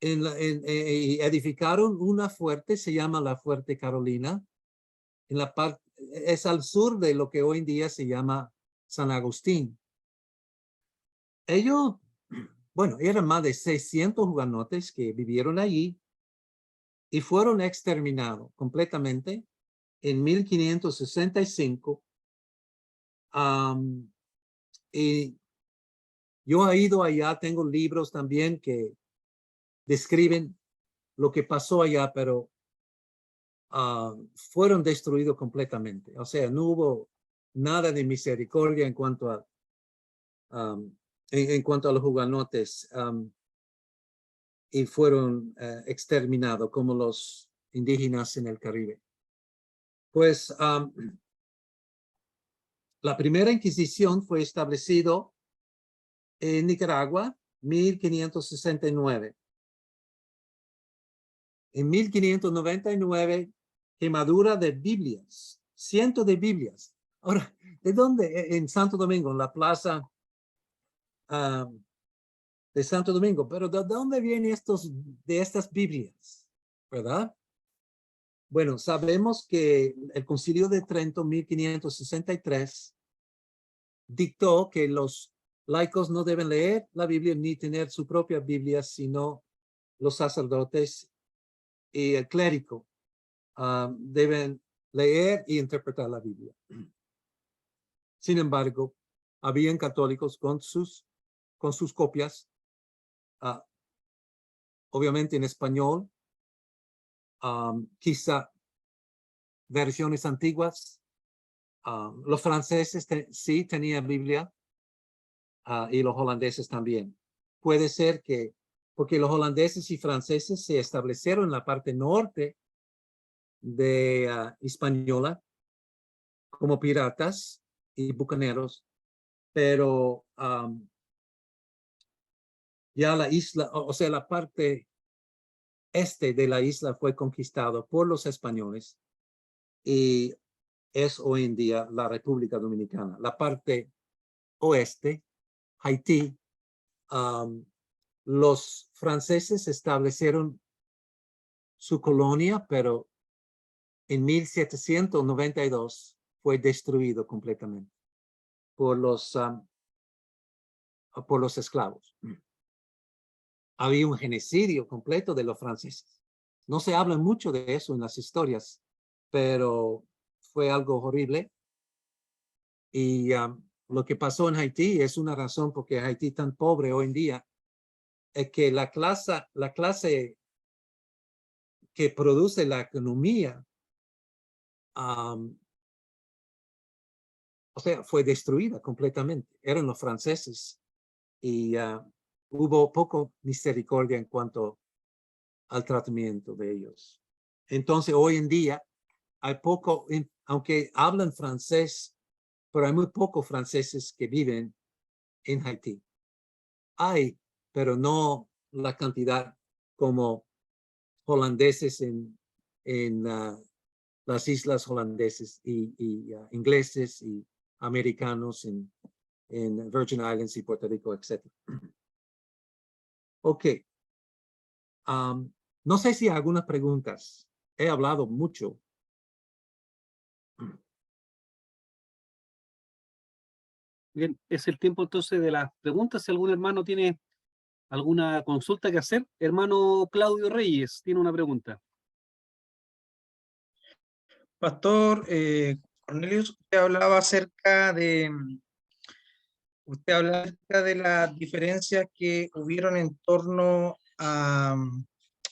Y edificaron una fuerte, se llama la Fuerte Carolina, en la parte, es al sur de lo que hoy en día se llama San Agustín. Ellos, bueno, eran más de 600 hugonotes que vivieron allí y fueron exterminados completamente en 1565. Y yo he ido allá, tengo libros también que describen lo que pasó allá, pero fueron destruidos completamente. O sea, no hubo nada de misericordia en cuanto a en cuanto a los hugonotes, y fueron exterminados como los indígenas en el Caribe. Pues la primera Inquisición fue establecida en Nicaragua 1569. En 1599, quemadura de Biblias, cientos de Biblias. Ahora, ¿de dónde? En Santo Domingo, en la plaza de Santo Domingo. Pero ¿de dónde vienen de estas Biblias? ¿Verdad? Bueno, sabemos que el Concilio de Trento, 1563, dictó que los laicos no deben leer la Biblia ni tener su propia Biblia, sino los sacerdotes y el clérigo deben leer y interpretar la Biblia. Sin embargo, habían católicos con sus copias, obviamente en español, quizá versiones antiguas. Los franceses sí tenían Biblia y los holandeses también. Puede ser que, porque los holandeses y franceses se establecieron en la parte norte de Hispaniola como piratas y bucaneros, pero ya la isla, o sea, la parte este de la isla fue conquistado por los españoles y es hoy en día la República Dominicana. La parte oeste, Haití, los franceses establecieron su colonia, pero en 1792 fue destruido completamente por los esclavos. Había un genocidio completo de los franceses. No se habla mucho de eso en las historias, pero fue algo horrible. Y lo que pasó en Haití es una razón porque Haití es tan pobre hoy en día, es que la clase que produce la economía, o sea, fue destruida completamente. Eran los franceses y hubo poco misericordia en cuanto al tratamiento de ellos. Entonces, hoy en día hay poco, aunque hablan francés, pero hay muy pocos franceses que viven en Haití. Hay, pero no la cantidad como holandeses en las islas holandeses y ingleses y americanos en Virgin Islands y Puerto Rico, etc. Ok. No sé si hay algunas preguntas. He hablado mucho. Bien, es el tiempo entonces de las preguntas. Si algún hermano tiene alguna consulta que hacer, hermano Claudio Reyes tiene una pregunta. Pastor Cornelius, usted hablaba acerca de usted habla acerca de las diferencias que hubieron en torno al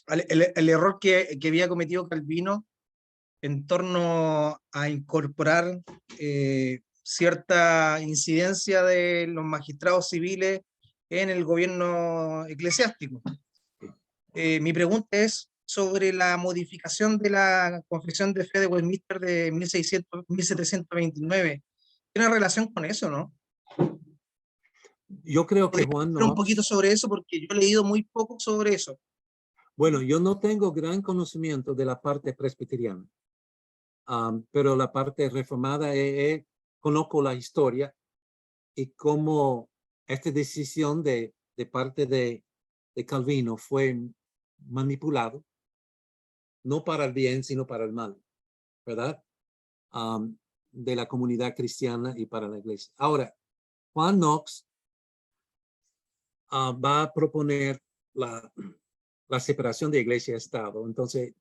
el error que había cometido Calvino en torno a incorporar cierta incidencia de los magistrados civiles en el gobierno eclesiástico. Mi pregunta es sobre la modificación de la Confesión de Fe de Westminster de 1729. ¿Tiene relación con eso, no? Yo creo que Juan Un Knox, poquito sobre eso porque yo he leído muy poco sobre eso. bueno, yo no tengo gran conocimiento de la parte presbiteriana, pero la parte reformada, conozco la historia y cómo esta decisión de parte de Calvino fue manipulado, no para el bien, sino para el mal, ¿verdad? De la comunidad cristiana y para la iglesia. Ahora, Juan Knox va a proponer la separación de iglesia y Estado. Entonces,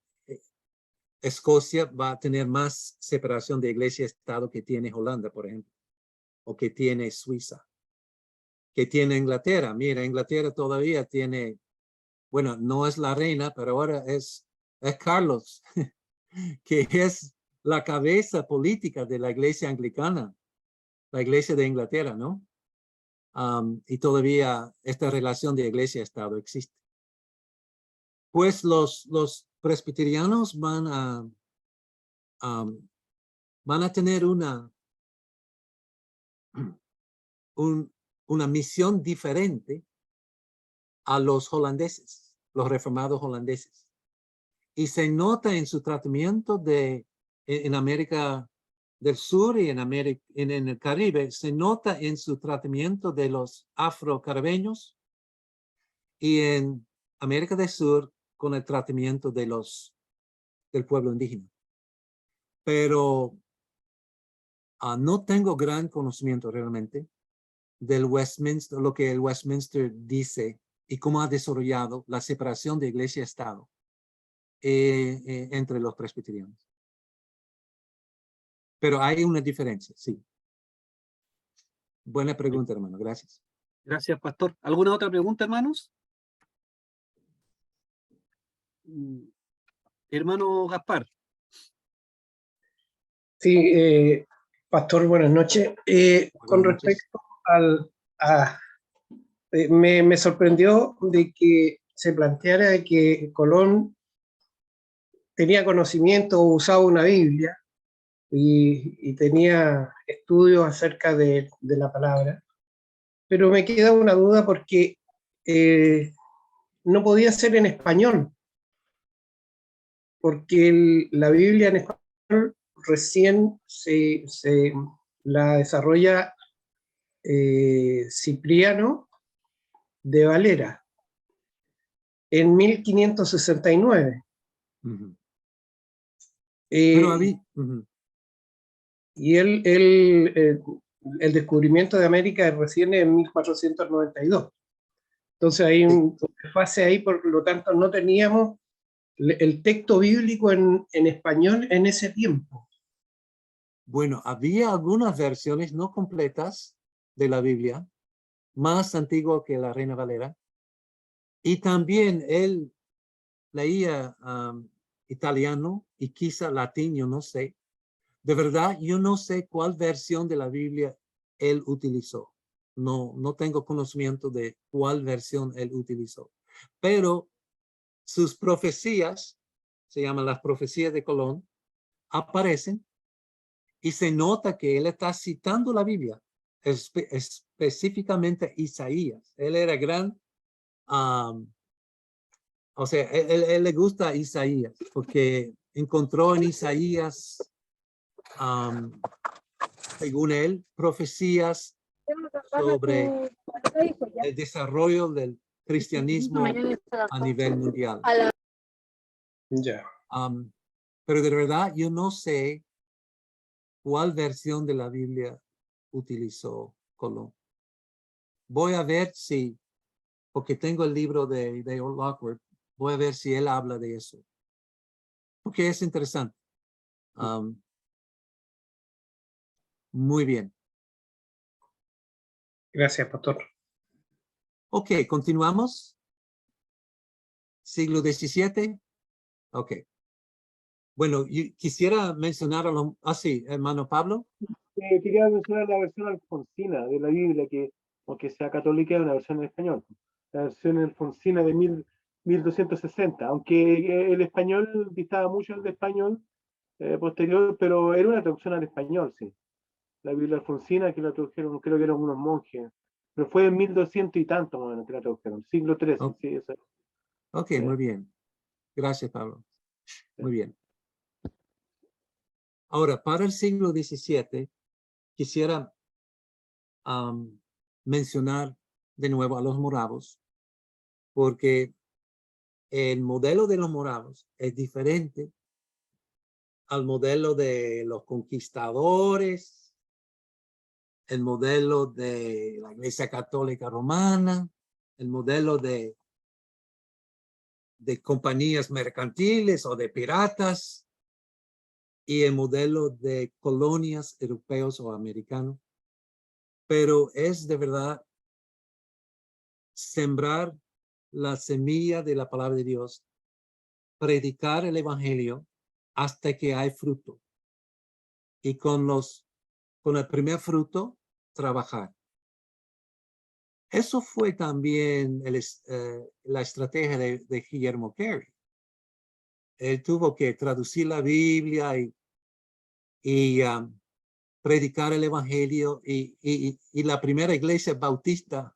Escocia va a tener más separación de iglesia y Estado que tiene Holanda, por ejemplo, o que tiene Suiza, que tiene Inglaterra. Mira, Inglaterra todavía tiene, bueno, no es la reina, pero ahora es Carlos, que es la cabeza política de la iglesia anglicana, la iglesia de Inglaterra, ¿no? Y todavía esta relación de iglesia y Estado existe. Pues los presbiterianos van a tener una misión diferente a los holandeses, los reformados holandeses. Y se nota en su tratamiento en América del Sur y en el Caribe, se nota en su tratamiento de los afrocaribeños y en América del Sur con el tratamiento del pueblo indígena. Pero no tengo gran conocimiento realmente del Westminster, lo que el Westminster dice y cómo ha desarrollado la separación de iglesia y Estado entre los presbiterianos. Pero hay una diferencia, sí. Buena pregunta, hermano. Gracias. Gracias, pastor. ¿Alguna otra pregunta, hermanos? Hermano Gaspar. Sí, pastor, buenas noches. Con respecto me sorprendió de que se planteara de que Colón tenía conocimiento o usaba una Biblia y tenía estudios acerca de la palabra, pero me queda una duda porque no podía ser en español, porque la Biblia en español recién se la desarrolla Cipriano de Valera en 1569. Pero y el descubrimiento de América es recién en 1492. Entonces hay un fase ahí, por lo tanto no teníamos el texto bíblico en español en ese tiempo. Bueno, había algunas versiones no completas de la Biblia, más antiguo que la Reina Valera, y también él leía italiano y quizá latín, yo no sé. De verdad, yo no sé cuál versión de la Biblia él utilizó. No tengo conocimiento de cuál versión él utilizó. Pero sus profecías, se llaman las profecías de Colón, aparecen y se nota que él está citando la Biblia, específicamente Isaías. Él era gran, o sea, él le gusta Isaías porque encontró en Isaías, según él, profecías sobre el desarrollo del cristianismo a nivel mundial. Ya. Pero de verdad yo no sé cuál versión de la Biblia utilizó Colón. Voy a ver si, porque tengo el libro de Lockwood, voy a ver si él habla de eso. Porque es interesante. Muy bien. Gracias, pastor. Ok, continuamos. Siglo XVII. Ok. Bueno, quisiera mencionar a los... Ah, sí, hermano Pablo. Quería mencionar la versión alfonsina de la Biblia, que aunque sea católica, es una versión en español. La versión alfonsina de 1260, aunque el español distaba mucho del español posterior, pero era una traducción al español, sí. La Biblia alfonsina que la tradujeron, creo que eran unos monjes, pero fue en 1200 y tanto, más o menos, que la tradujeron, siglo XIII, Oh, sí, eso. ok, muy bien. Gracias, Pablo. Muy bien. Ahora, para el siglo XVII, quisiera mencionar de nuevo a los moravos, porque el modelo de los moravos es diferente al modelo de los conquistadores, el modelo de la Iglesia Católica Romana, el modelo de compañías mercantiles o de piratas, y el modelo de colonias europeos o americanos. Pero es de verdad sembrar la semilla de la palabra de Dios, predicar el evangelio hasta que hay fruto. Y con el primer fruto, trabajar. Eso fue también la estrategia de Guillermo Carey. Él tuvo que traducir la Biblia y predicar el evangelio, y la primera iglesia bautista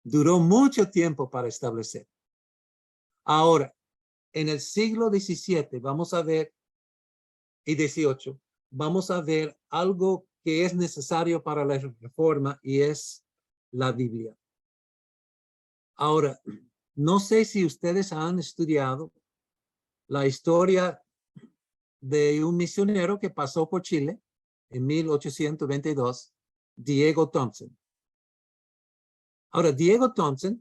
duró mucho tiempo para establecer. Ahora, en el siglo XVII, vamos a ver, y XVIII, vamos a ver algo que es necesario para la reforma, y es la Biblia. Ahora, no sé si ustedes han estudiado la historia de un misionero que pasó por Chile en 1822, Diego Thompson. Ahora, Diego Thompson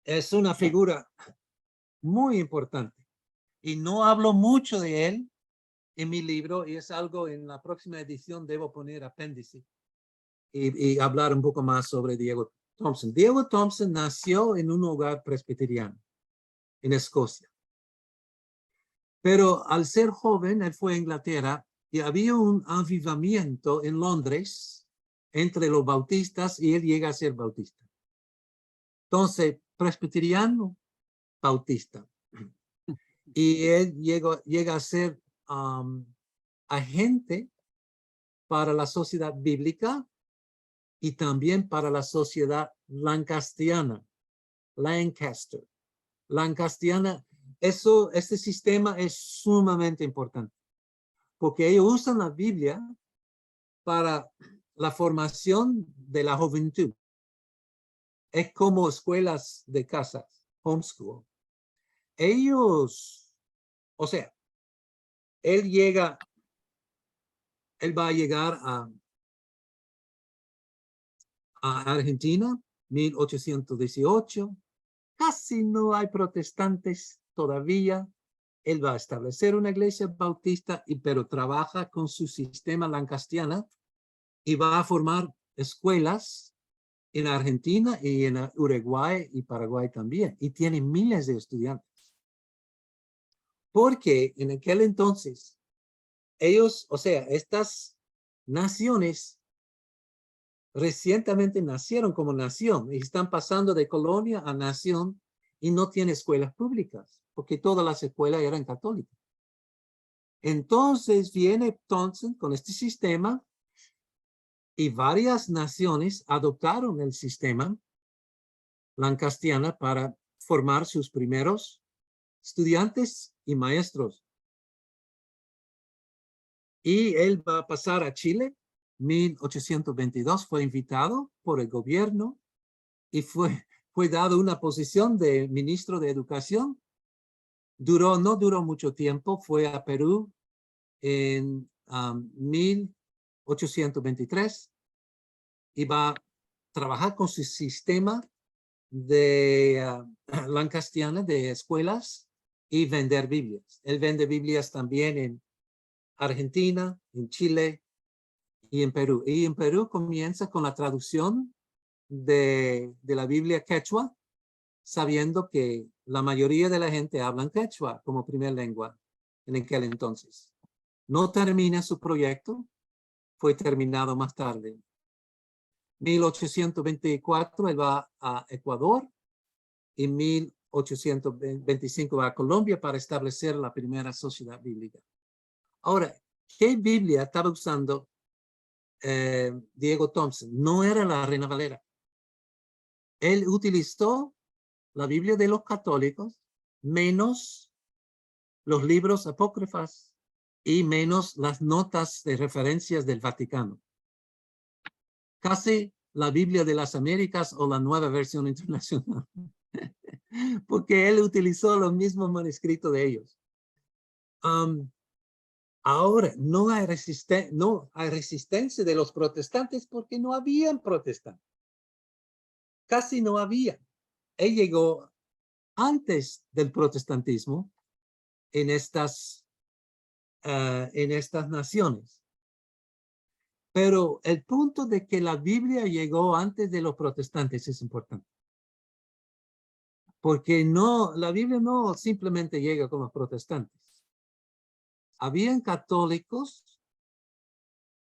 es una figura muy importante y no hablo mucho de él en mi libro, y es algo en la próxima edición debo poner apéndice y hablar un poco más sobre Diego Thompson. Diego Thompson nació en un hogar presbiteriano en Escocia. Pero al ser joven, él fue a Inglaterra y había un avivamiento en Londres entre los bautistas, y él llega a ser bautista. Entonces, presbiteriano, bautista. Y él llega a ser agente para la sociedad bíblica y también para la sociedad lancasteriana. Lancasteriana, este sistema es sumamente importante, porque ellos usan la Biblia para la formación de la juventud. Es como escuelas de casa, homeschool. Ellos, o sea, él va a llegar a Argentina, 1818. Casi no hay protestantes todavía. Él va a establecer una iglesia bautista, pero trabaja con su sistema lancasteriano y va a formar escuelas en Argentina y en Uruguay y Paraguay también. Y tiene miles de estudiantes. Porque en aquel entonces, ellos, o sea, estas naciones recientemente nacieron como nación y están pasando de colonia a nación, y no tiene escuelas públicas, porque todas las escuelas eran católicas. Entonces viene Thompson con este sistema, y varias naciones adoptaron el sistema lancasteriano para formar sus primeros estudiantes y maestros. Y él va a pasar a Chile, 1822, fue invitado por el gobierno y fue dado una posición de ministro de Educación. No duró mucho tiempo, fue a Perú en 1823 y va a trabajar con su sistema de lancasteriano de escuelas y vender Biblias. Él vende Biblias también en Argentina, en Chile y en Perú. Y en Perú comienza con la traducción de la Biblia quechua, sabiendo que la mayoría de la gente habla quechua como primera lengua en aquel entonces. No termina su proyecto, fue terminado más tarde. 1824 él va a Ecuador y 1825 va a Colombia para establecer la primera sociedad bíblica. Ahora, ¿qué Biblia estaba usando Diego Thompson? No era la Reina Valera. Él utilizó la Biblia de los católicos, menos los libros apócrifos y menos las notas de referencias del Vaticano. Casi la Biblia de las Américas o la Nueva Versión Internacional, porque él utilizó los mismos manuscritos de ellos. Ahora, no hay resistencia de los protestantes porque no habían protestantes. Casi no había. Él llegó antes del protestantismo en estas naciones. Pero el punto de que la Biblia llegó antes de los protestantes es importante. Porque la Biblia no simplemente llega con los protestantes. Habían católicos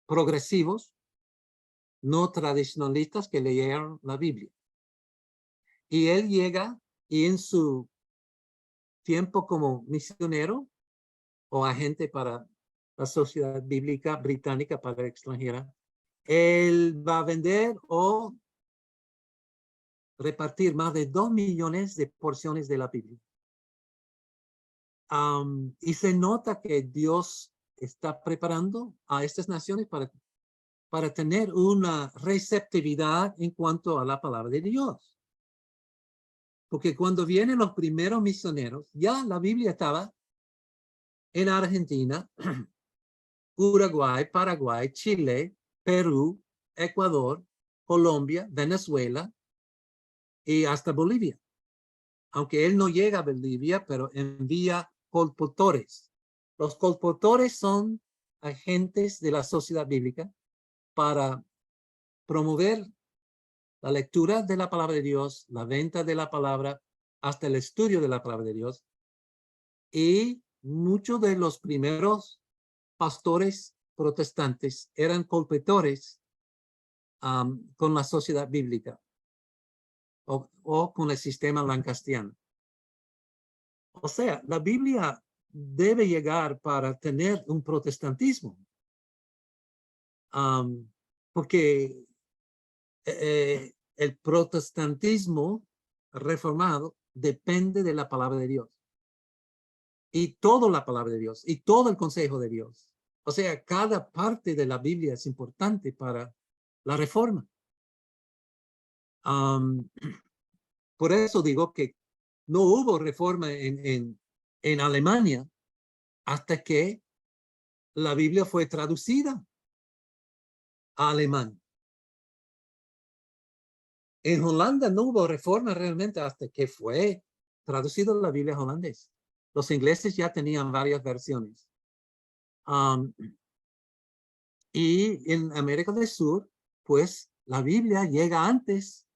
progresivos, no tradicionalistas, que leyeron la Biblia. Y él llega y en su tiempo como misionero o agente para la Sociedad Bíblica Británica para extranjera, él va a vender o repartir más de 2 millones de porciones de la Biblia. Y se nota que Dios está preparando a estas naciones para tener una receptividad en cuanto a la palabra de Dios. Porque cuando vienen los primeros misioneros, ya la Biblia estaba en Argentina, Uruguay, Paraguay, Chile, Perú, Ecuador, Colombia, Venezuela y hasta Bolivia. Aunque él no llega a Bolivia, pero envía colportores. Los colportores son agentes de la sociedad bíblica para promover la lectura de la palabra de Dios, la venta de la palabra, hasta el estudio de la palabra de Dios. Y muchos de los primeros pastores protestantes eran colportores con la sociedad bíblica o con el sistema lancastriano. O sea, la Biblia debe llegar para tener un protestantismo. Porque el protestantismo reformado depende de la palabra de Dios. Y toda la palabra de Dios, y todo el consejo de Dios. O sea, cada parte de la Biblia es importante para la reforma. Por eso digo que no hubo reforma en Alemania hasta que la Biblia fue traducida a alemán. En Holanda no hubo reforma realmente hasta que fue traducida la Biblia holandés. Los ingleses ya tenían varias versiones. Y en América del Sur, pues la Biblia llega antes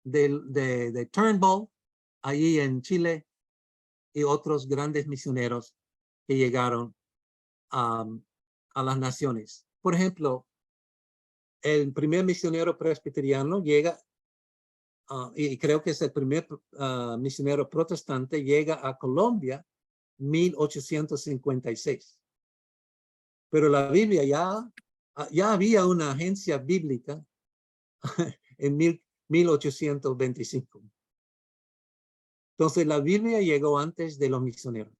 de Turnbull, allí en Chile, y otros grandes misioneros que llegaron a las naciones. Por ejemplo, el primer misionero presbiteriano llega, y creo que es el primer misionero protestante, llega a Colombia 1856. Pero la Biblia ya había una agencia bíblica en 1825. Entonces la Biblia llegó antes de los misioneros.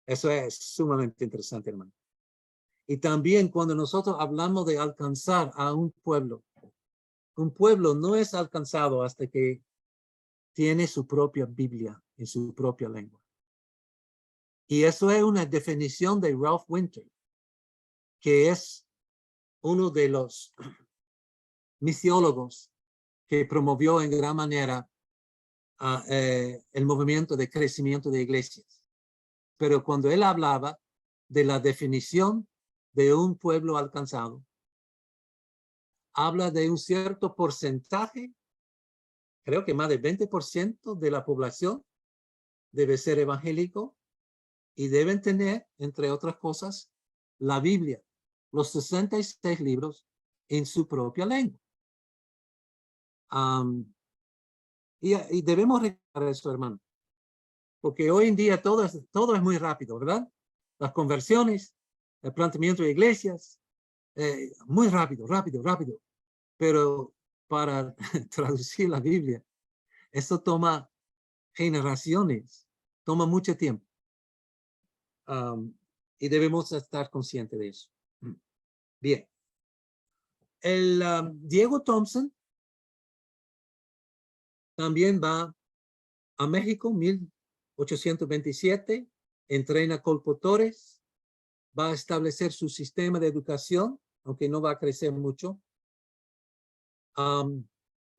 Eso es sumamente interesante, hermano. Y también cuando nosotros hablamos de alcanzar a un pueblo no es alcanzado hasta que tiene su propia Biblia en su propia lengua. Y eso es una definición de Ralph Winter, que es uno de los misiólogos que promovió en gran manera el movimiento de crecimiento de iglesias. Pero cuando él hablaba de la definición de un pueblo alcanzado. Habla de un cierto porcentaje, creo que más del 20% de la población debe ser evangélico y deben tener, entre otras cosas, la Biblia, los 66 libros en su propia lengua. Y debemos recordar eso, hermano, porque hoy en día todo es muy rápido, ¿verdad? Las conversiones, el planteamiento de iglesias, muy rápido, rápido. Pero para traducir la Biblia, eso toma generaciones, toma mucho tiempo. Y debemos estar conscientes de eso. Bien. El Diego Thompson también va a México, 1827, entrena colportores, va a establecer su sistema de educación, aunque no va a crecer mucho.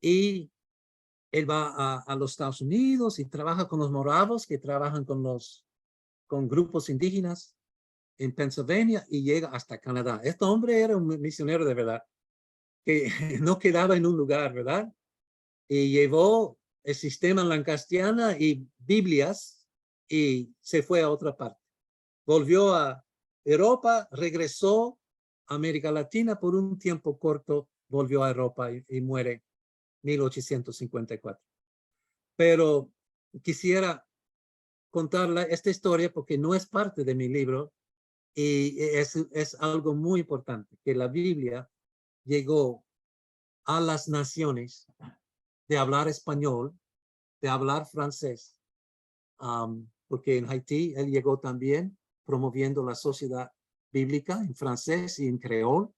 Y él va a los Estados Unidos y trabaja con los moravos que trabajan con grupos indígenas en Pennsylvania y llega hasta Canadá. Este hombre era un misionero de verdad, que no quedaba en un lugar, ¿verdad? Y llevó el sistema lancastriano y Biblias y se fue a otra parte. Volvió a Europa, regresó a América Latina por un tiempo corto, volvió a Europa y muere en 1854. Pero quisiera contarle esta historia porque no es parte de mi libro y es algo muy importante, que la Biblia llegó a las naciones de hablar español, de hablar francés, porque en Haití él llegó también promoviendo la sociedad bíblica en francés y en creol,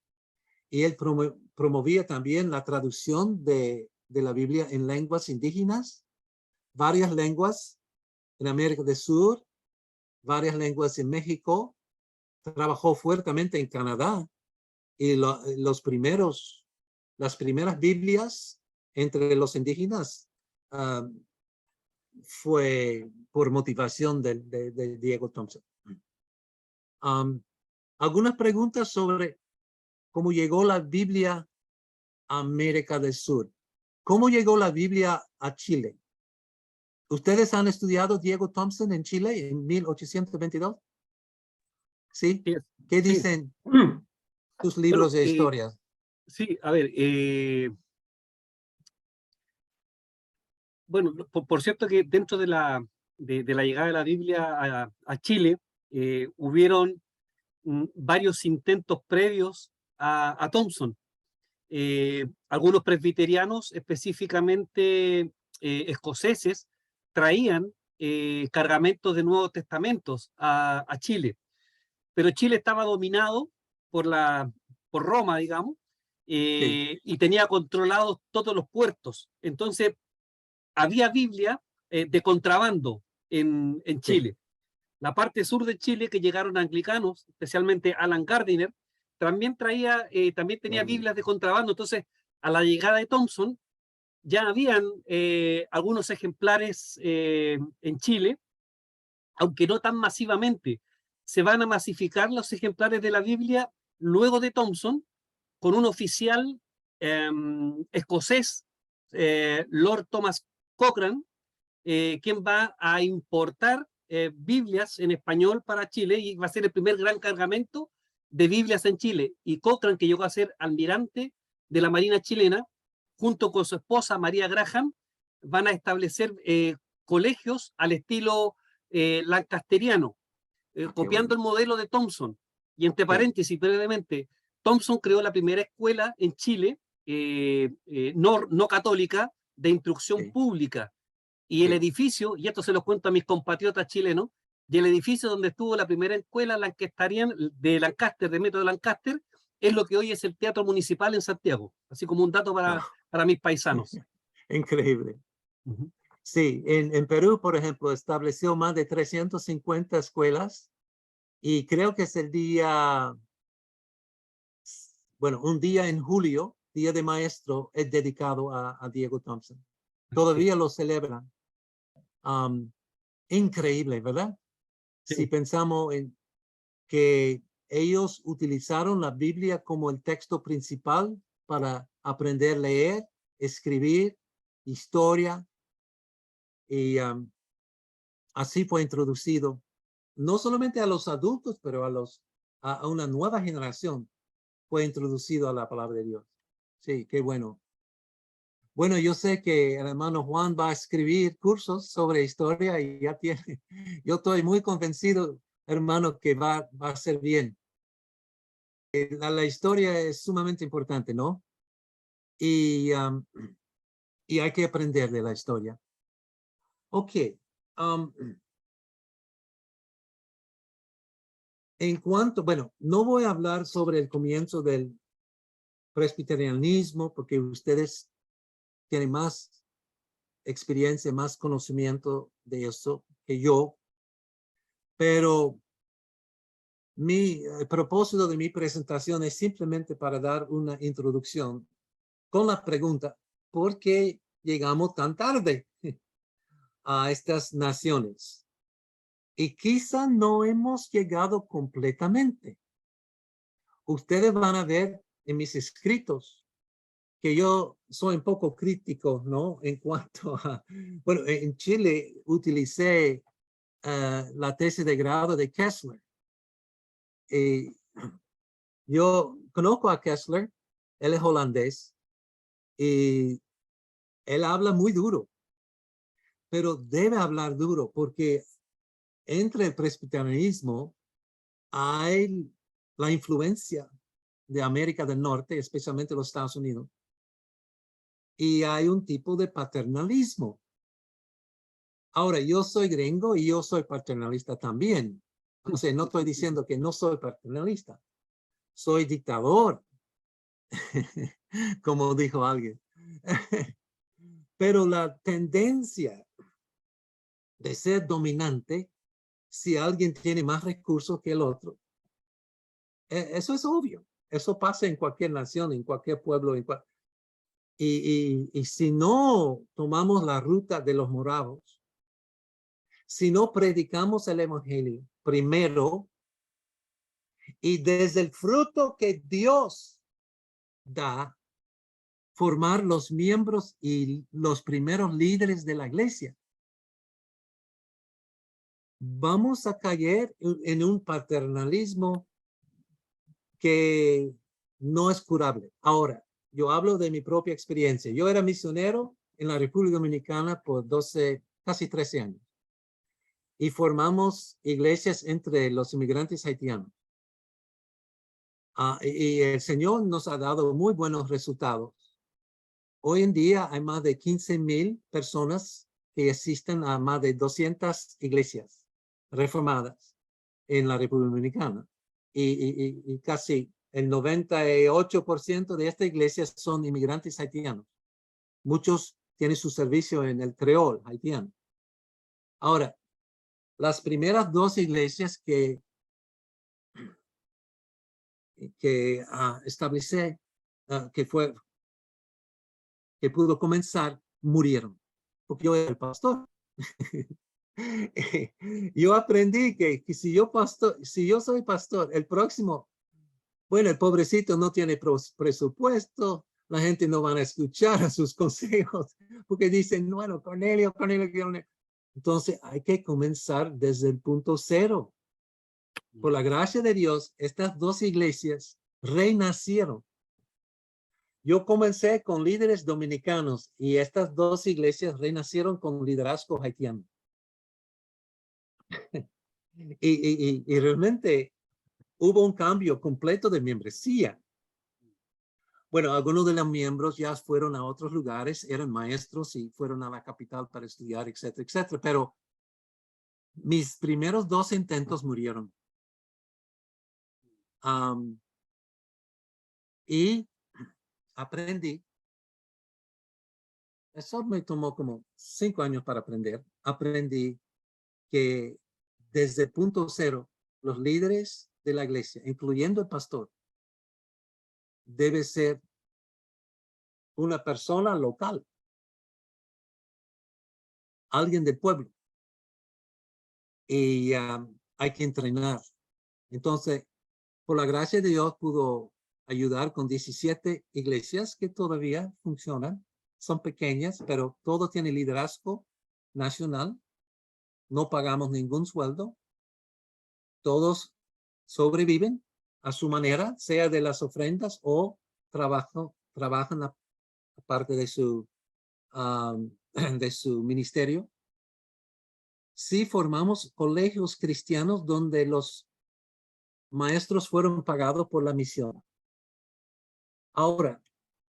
y él promovía también la traducción de la Biblia en lenguas indígenas, varias lenguas en América del Sur, varias lenguas en México, trabajó fuertemente en Canadá, y las primeras Biblias entre los indígenas fue por motivación de Diego Thompson. Algunas preguntas sobre cómo llegó la Biblia a América del Sur. ¿Cómo llegó la Biblia a Chile? ¿Ustedes han estudiado Diego Thompson en Chile en 1822? ¿Sí? Sí, ¿Qué sí. dicen tus Bueno, libros de historia? sí, a ver, bueno, por cierto que dentro de la llegada de la Biblia a Chile, hubieron varios intentos previos a Thompson. Algunos presbiterianos, específicamente escoceses, traían cargamentos de Nuevos Testamentos a Chile, pero Chile estaba dominado por Roma, digamos, Sí. y tenía controlados todos los puertos. Entonces, había Biblia de contrabando en Chile. Sí. La parte sur de Chile, que llegaron anglicanos, especialmente Alan Gardiner, también tenía Biblias de contrabando. Entonces, a la llegada de Thompson, ya habían algunos ejemplares en Chile, aunque no tan masivamente. Se van a masificar los ejemplares de la Biblia luego de Thompson, con un oficial escocés, Lord Thomas Cochrane, quien va a importar Biblias en español para Chile y va a ser el primer gran cargamento de Biblias en Chile. Y Cochrane, que llegó a ser almirante de la Marina chilena, junto con su esposa María Graham, van a establecer colegios al estilo lancasteriano, copiando el modelo de Thompson. Y entre paréntesis, brevemente, Thompson creó la primera escuela en Chile, no católica, de instrucción pública. Y el edificio, y esto se lo cuento a mis compatriotas chilenos, y el edificio donde estuvo la primera escuela lancasteriana de Lancaster, de método Lancaster, es lo que hoy es el Teatro Municipal en Santiago. Así como un dato para mis paisanos. Increíble. Sí, en Perú, por ejemplo, estableció más de 350 escuelas y creo que es un día en julio, Día de Maestro, es dedicado a Diego Thompson. Todavía lo celebran. Increíble, ¿verdad? Sí. Si pensamos en que ellos utilizaron la Biblia como el texto principal para aprender a leer, escribir, historia, y así fue introducido no solamente a los adultos, pero a una nueva generación fue introducido a la palabra de Dios. Sí, qué bueno. Bueno, yo sé que el hermano Juan va a escribir cursos sobre historia y ya tiene. Yo estoy muy convencido, hermano, que va a ser bien. La historia es sumamente importante, ¿no? Y hay que aprender de la historia. Ok. En cuanto, bueno, no voy a hablar sobre el comienzo del presbiterianismo porque ustedes tienen más experiencia, más conocimiento de eso que yo, pero el propósito de mi presentación es simplemente para dar una introducción con la pregunta, ¿por qué llegamos tan tarde a estas naciones? Y quizá no hemos llegado completamente. Ustedes van a ver en mis escritos que yo soy un poco crítico, ¿no? En cuanto a, bueno, en Chile utilicé la tesis de grado de Kessler. Yo conozco a Kessler, él es holandés, y él habla muy duro, pero debe hablar duro porque entre el presbiterianismo hay la influencia de América del Norte, especialmente los Estados Unidos, y hay un tipo de paternalismo. Ahora, yo soy gringo y yo soy paternalista también. O sea, no estoy diciendo que no soy paternalista. Soy dictador, como dijo alguien. Pero la tendencia de ser dominante, si alguien tiene más recursos que el otro, eso es obvio. Eso pasa en cualquier nación, en cualquier pueblo. Y si no tomamos la ruta de los moravos, si no predicamos el evangelio primero y desde el fruto que Dios da, formar los miembros y los primeros líderes de la iglesia, vamos a caer en un paternalismo que no es curable. Ahora, yo hablo de mi propia experiencia. Yo era misionero en la República Dominicana por casi 13 años. Y formamos iglesias entre los inmigrantes haitianos. Y el Señor nos ha dado muy buenos resultados. Hoy en día hay más de 15,000 personas que asisten a más de 200 iglesias reformadas en la República Dominicana. Y casi el 98% de estas iglesias son inmigrantes haitianos. Muchos tienen su servicio en el creol haitiano. Ahora, las primeras dos iglesias que establecí, que pudo comenzar, murieron, porque yo era el pastor. Yo aprendí que si yo soy pastor, el próximo, bueno, el pobrecito no tiene presupuesto, la gente no van a escuchar a sus consejos, porque dicen, bueno, Cornelio. Entonces hay que comenzar desde el punto cero. Por la gracia de Dios, estas dos iglesias renacieron. Yo comencé con líderes dominicanos y estas dos iglesias renacieron con liderazgo haitiano. Y realmente hubo un cambio completo de membresía. Bueno, algunos de los miembros ya fueron a otros lugares, eran maestros y fueron a la capital para estudiar, etcétera, etcétera. Pero mis primeros dos intentos murieron. Y aprendí. Eso me tomó como 5 años para aprender. Aprendí que desde el punto cero, los líderes de la iglesia, incluyendo el pastor, debe ser una persona local, alguien del pueblo. Y hay que entrenar. Entonces, por la gracia de Dios pudo ayudar con 17 iglesias que todavía funcionan. Son pequeñas, pero todo tiene liderazgo nacional. No pagamos ningún sueldo. Todos sobreviven a su manera, sea de las ofrendas o trabajan aparte de su ministerio. Sí formamos colegios cristianos donde los maestros fueron pagados por la misión. Ahora,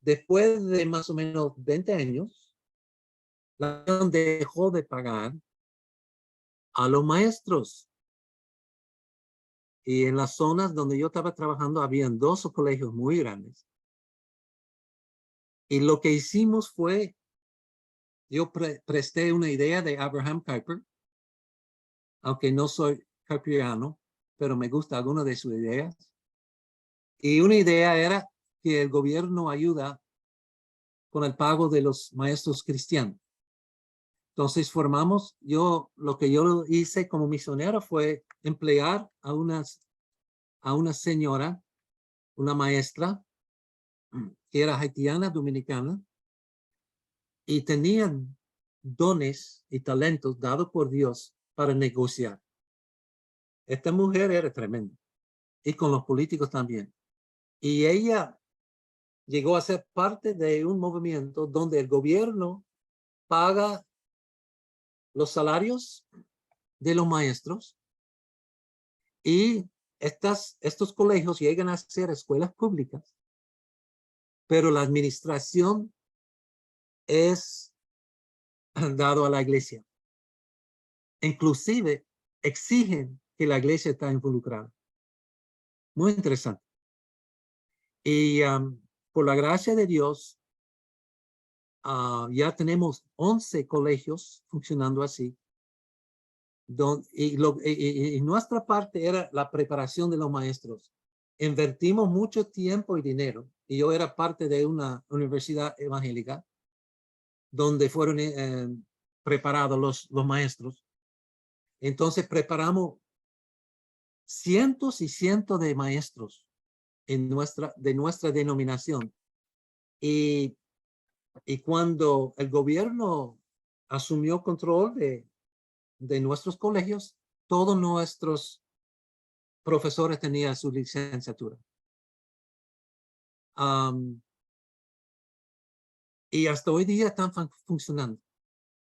después de más o menos 20 años, la misión dejó de pagar a los maestros. Y en las zonas donde yo estaba trabajando, habían 2 colegios muy grandes. Y lo que hicimos fue, yo presté una idea de Abraham Kuyper, aunque no soy kuyperiano, pero me gusta alguna de sus ideas. Y una idea era que el gobierno ayuda con el pago de los maestros cristianos. Entonces formamos, lo que yo hice como misionero fue emplear a una señora, una maestra, que era haitiana, dominicana, y tenían dones y talentos dados por Dios para negociar. Esta mujer era tremenda, y con los políticos también. Y ella llegó a ser parte de un movimiento donde el gobierno paga los salarios de los maestros y estos colegios llegan a ser escuelas públicas, pero la administración es dado a la iglesia. Inclusive exigen que la iglesia está involucrada. Muy interesante. Y por la gracia de Dios, ya tenemos 11 colegios funcionando así. Y nuestra parte era la preparación de los maestros. Invertimos mucho tiempo y dinero. Y yo era parte de una universidad evangélica donde fueron preparados los maestros. Entonces preparamos cientos y cientos de maestros de nuestra denominación. Y cuando el gobierno asumió control de nuestros colegios, todos nuestros profesores tenían su licenciatura. Y hasta hoy día están funcionando.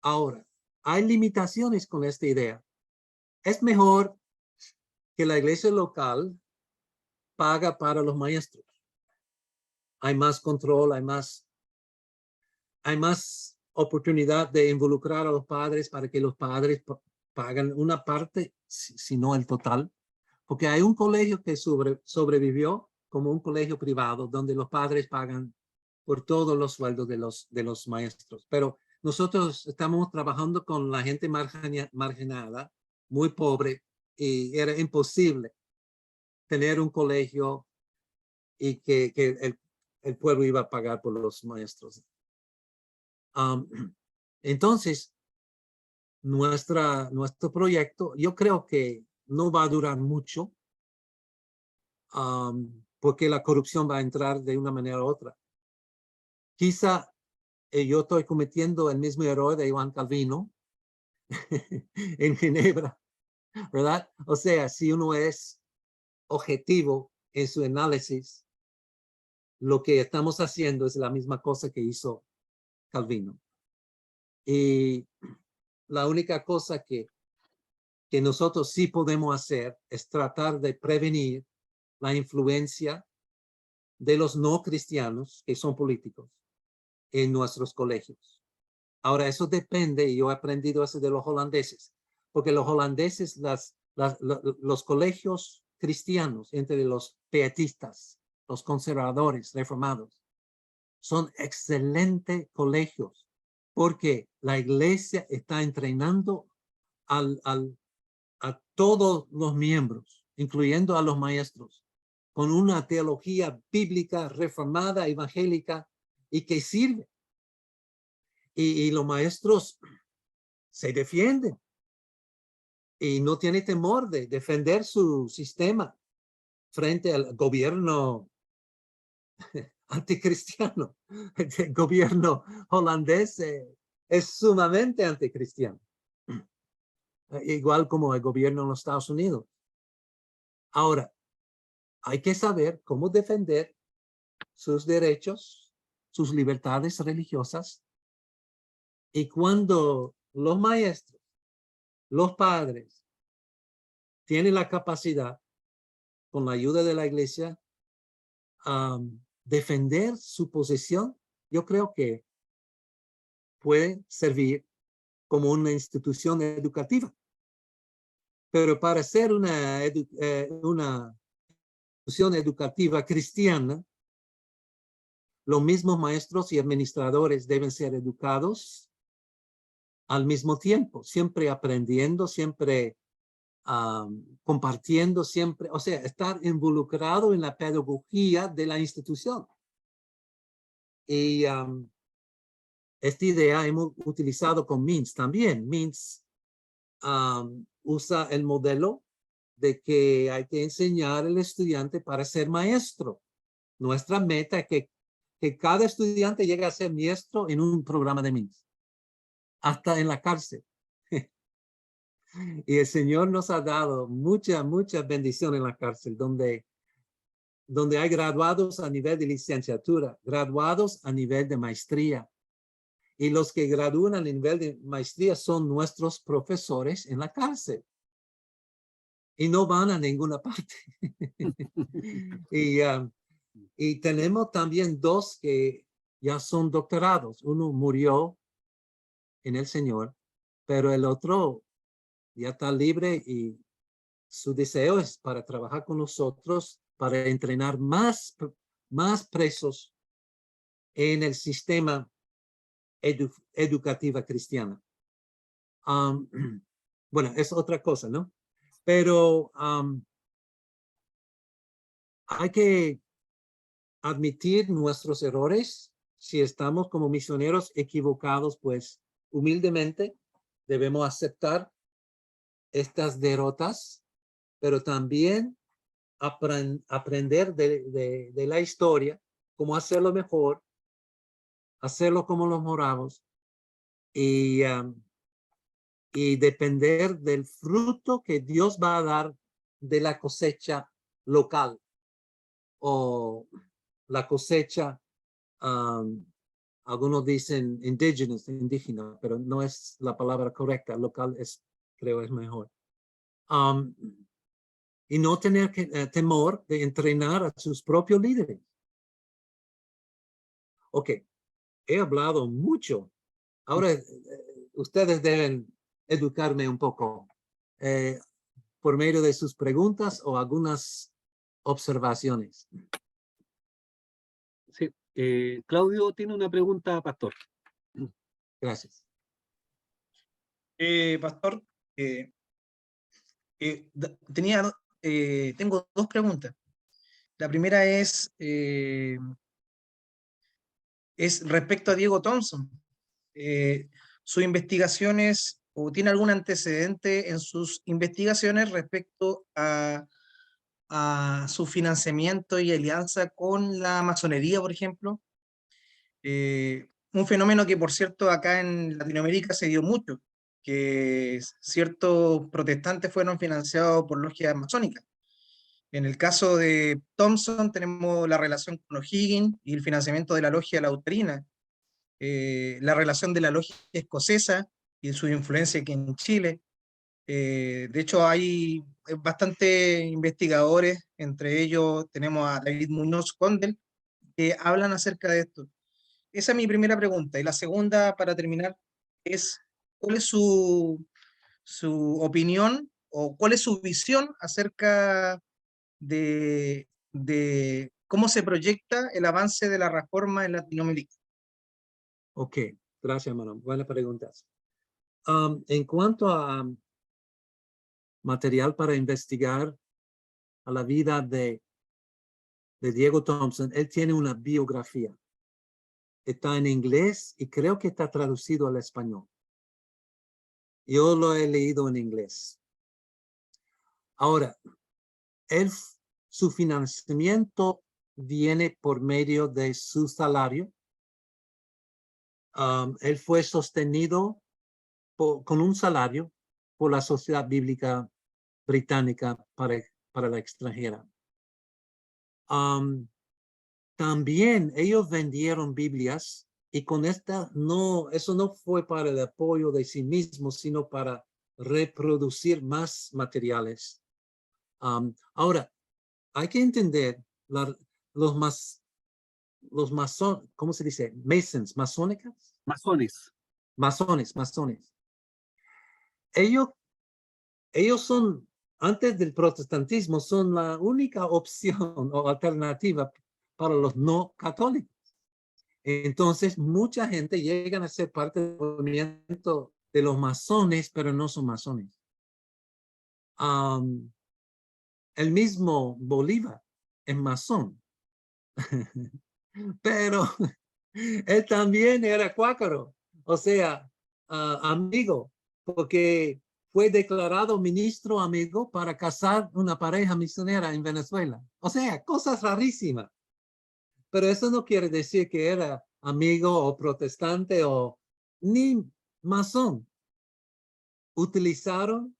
Ahora, hay limitaciones con esta idea. Es mejor que la iglesia local paga para los maestros. Hay más control, hay más oportunidad de involucrar a los padres para que los padres pagan una parte, si no el total. Porque hay un colegio que sobrevivió como un colegio privado donde los padres pagan por todos los sueldos de los maestros. Pero nosotros estamos trabajando con la gente marginada, muy pobre, y era imposible tener un colegio y que el pueblo iba a pagar por los maestros. Entonces, nuestro proyecto, yo creo que no va a durar mucho, porque la corrupción va a entrar de una manera u otra. Quizá yo estoy cometiendo el mismo error de Juan Calvino en Ginebra, ¿verdad? O sea, si uno es objetivo en su análisis, lo que estamos haciendo es la misma cosa que hizo Calvino. Y la única cosa que nosotros sí podemos hacer es tratar de prevenir la influencia de los no cristianos que son políticos en nuestros colegios. Ahora, eso depende, y yo he aprendido eso de los holandeses, porque los holandeses, los colegios cristianos, entre los pietistas, los conservadores, reformados, son excelentes colegios, porque la iglesia está entrenando a todos los miembros, incluyendo a los maestros, con una teología bíblica, reformada, evangélica, y que sirve. Y los maestros se defienden y no tienen temor de defender su sistema. frente al gobierno anticristiano. El gobierno holandés es sumamente anticristiano, igual como el gobierno en los Estados Unidos. Ahora, hay que saber cómo defender sus derechos, sus libertades religiosas. Y cuando los maestros, los padres, tienen la capacidad, con la ayuda de la iglesia, defender su posición, yo creo que puede servir como una institución educativa. Pero para ser una institución educativa cristiana, los mismos maestros y administradores deben ser educados al mismo tiempo, siempre aprendiendo, siempre compartiendo, siempre, o sea, estar involucrado en la pedagogía de la institución. Y esta idea hemos utilizado con Mintz también. Mintz usa el modelo de que hay que enseñar al estudiante para ser maestro. Nuestra meta es que cada estudiante llegue a ser maestro en un programa de Mintz, hasta en la cárcel. Y el Señor nos ha dado mucha bendición en la cárcel, donde hay graduados a nivel de licenciatura, graduados a nivel de maestría. Y los que gradúan a nivel de maestría son nuestros profesores en la cárcel. Y no van a ninguna parte. Y tenemos también dos que ya son doctorados. Uno murió en el Señor, pero el otro ya está libre y su deseo es para trabajar con nosotros, para entrenar más presos en el sistema educativa cristiana. Bueno, es otra cosa, ¿no? Pero hay que admitir nuestros errores. Si estamos como misioneros equivocados, pues humildemente debemos aceptar estas derrotas, pero también aprender de la historia, cómo hacerlo mejor, hacerlo como los moravos y depender del fruto que Dios va a dar de la cosecha local o la cosecha, algunos dicen indígena, pero no es la palabra correcta. Local creo es mejor. Y no tener temor de entrenar a sus propios líderes. Ok, he hablado mucho. Ahora ustedes deben educarme un poco por medio de sus preguntas o algunas observaciones. Sí. Claudio tiene una pregunta, Pastor. Gracias. Pastor, tengo dos preguntas. La primera es respecto a Diego Thompson. Sus investigaciones, o tiene algún antecedente en sus investigaciones respecto a su financiamiento y alianza con la masonería, por ejemplo. Un fenómeno que, por cierto, acá en Latinoamérica se dio mucho, que ciertos protestantes fueron financiados por logias masónicas. En el caso de Thompson tenemos la relación con O'Higgins y el financiamiento de la logia Lautrina, la relación de la logia escocesa y su influencia aquí en Chile. De hecho, hay bastantes investigadores, entre ellos tenemos a David Muñoz Condel, que hablan acerca de esto. Esa es mi primera pregunta. Y la segunda, para terminar, es ¿cuál es su opinión o cuál es su visión acerca de cómo se proyecta el avance de la reforma en Latinoamérica? Ok, gracias, hermano. Buenas preguntas. En cuanto a material para investigar a la vida de Diego Thompson, él tiene una biografía. Está en inglés y creo que está traducido al español. Yo lo he leído en inglés. Ahora, su financiamiento viene por medio de su salario. Él fue sostenido con un salario por la Sociedad Bíblica Británica para la extranjera. También ellos vendieron Biblias y con esta eso no fue para el apoyo de sí mismos, sino para reproducir más materiales. Ahora, hay que entender los masones, ¿cómo se dice? Masons, masónicas. Masones. Ellos son, antes del protestantismo, son la única opción o alternativa para los no católicos. Entonces, mucha gente llega a ser parte del movimiento de los masones, pero no son masones. El mismo Bolívar es masón, pero él también era cuáquero, o sea, amigo, porque fue declarado ministro amigo para casar una pareja misionera en Venezuela. O sea, cosas rarísimas. Pero eso no quiere decir que era amigo o protestante o ni masón. Utilizaron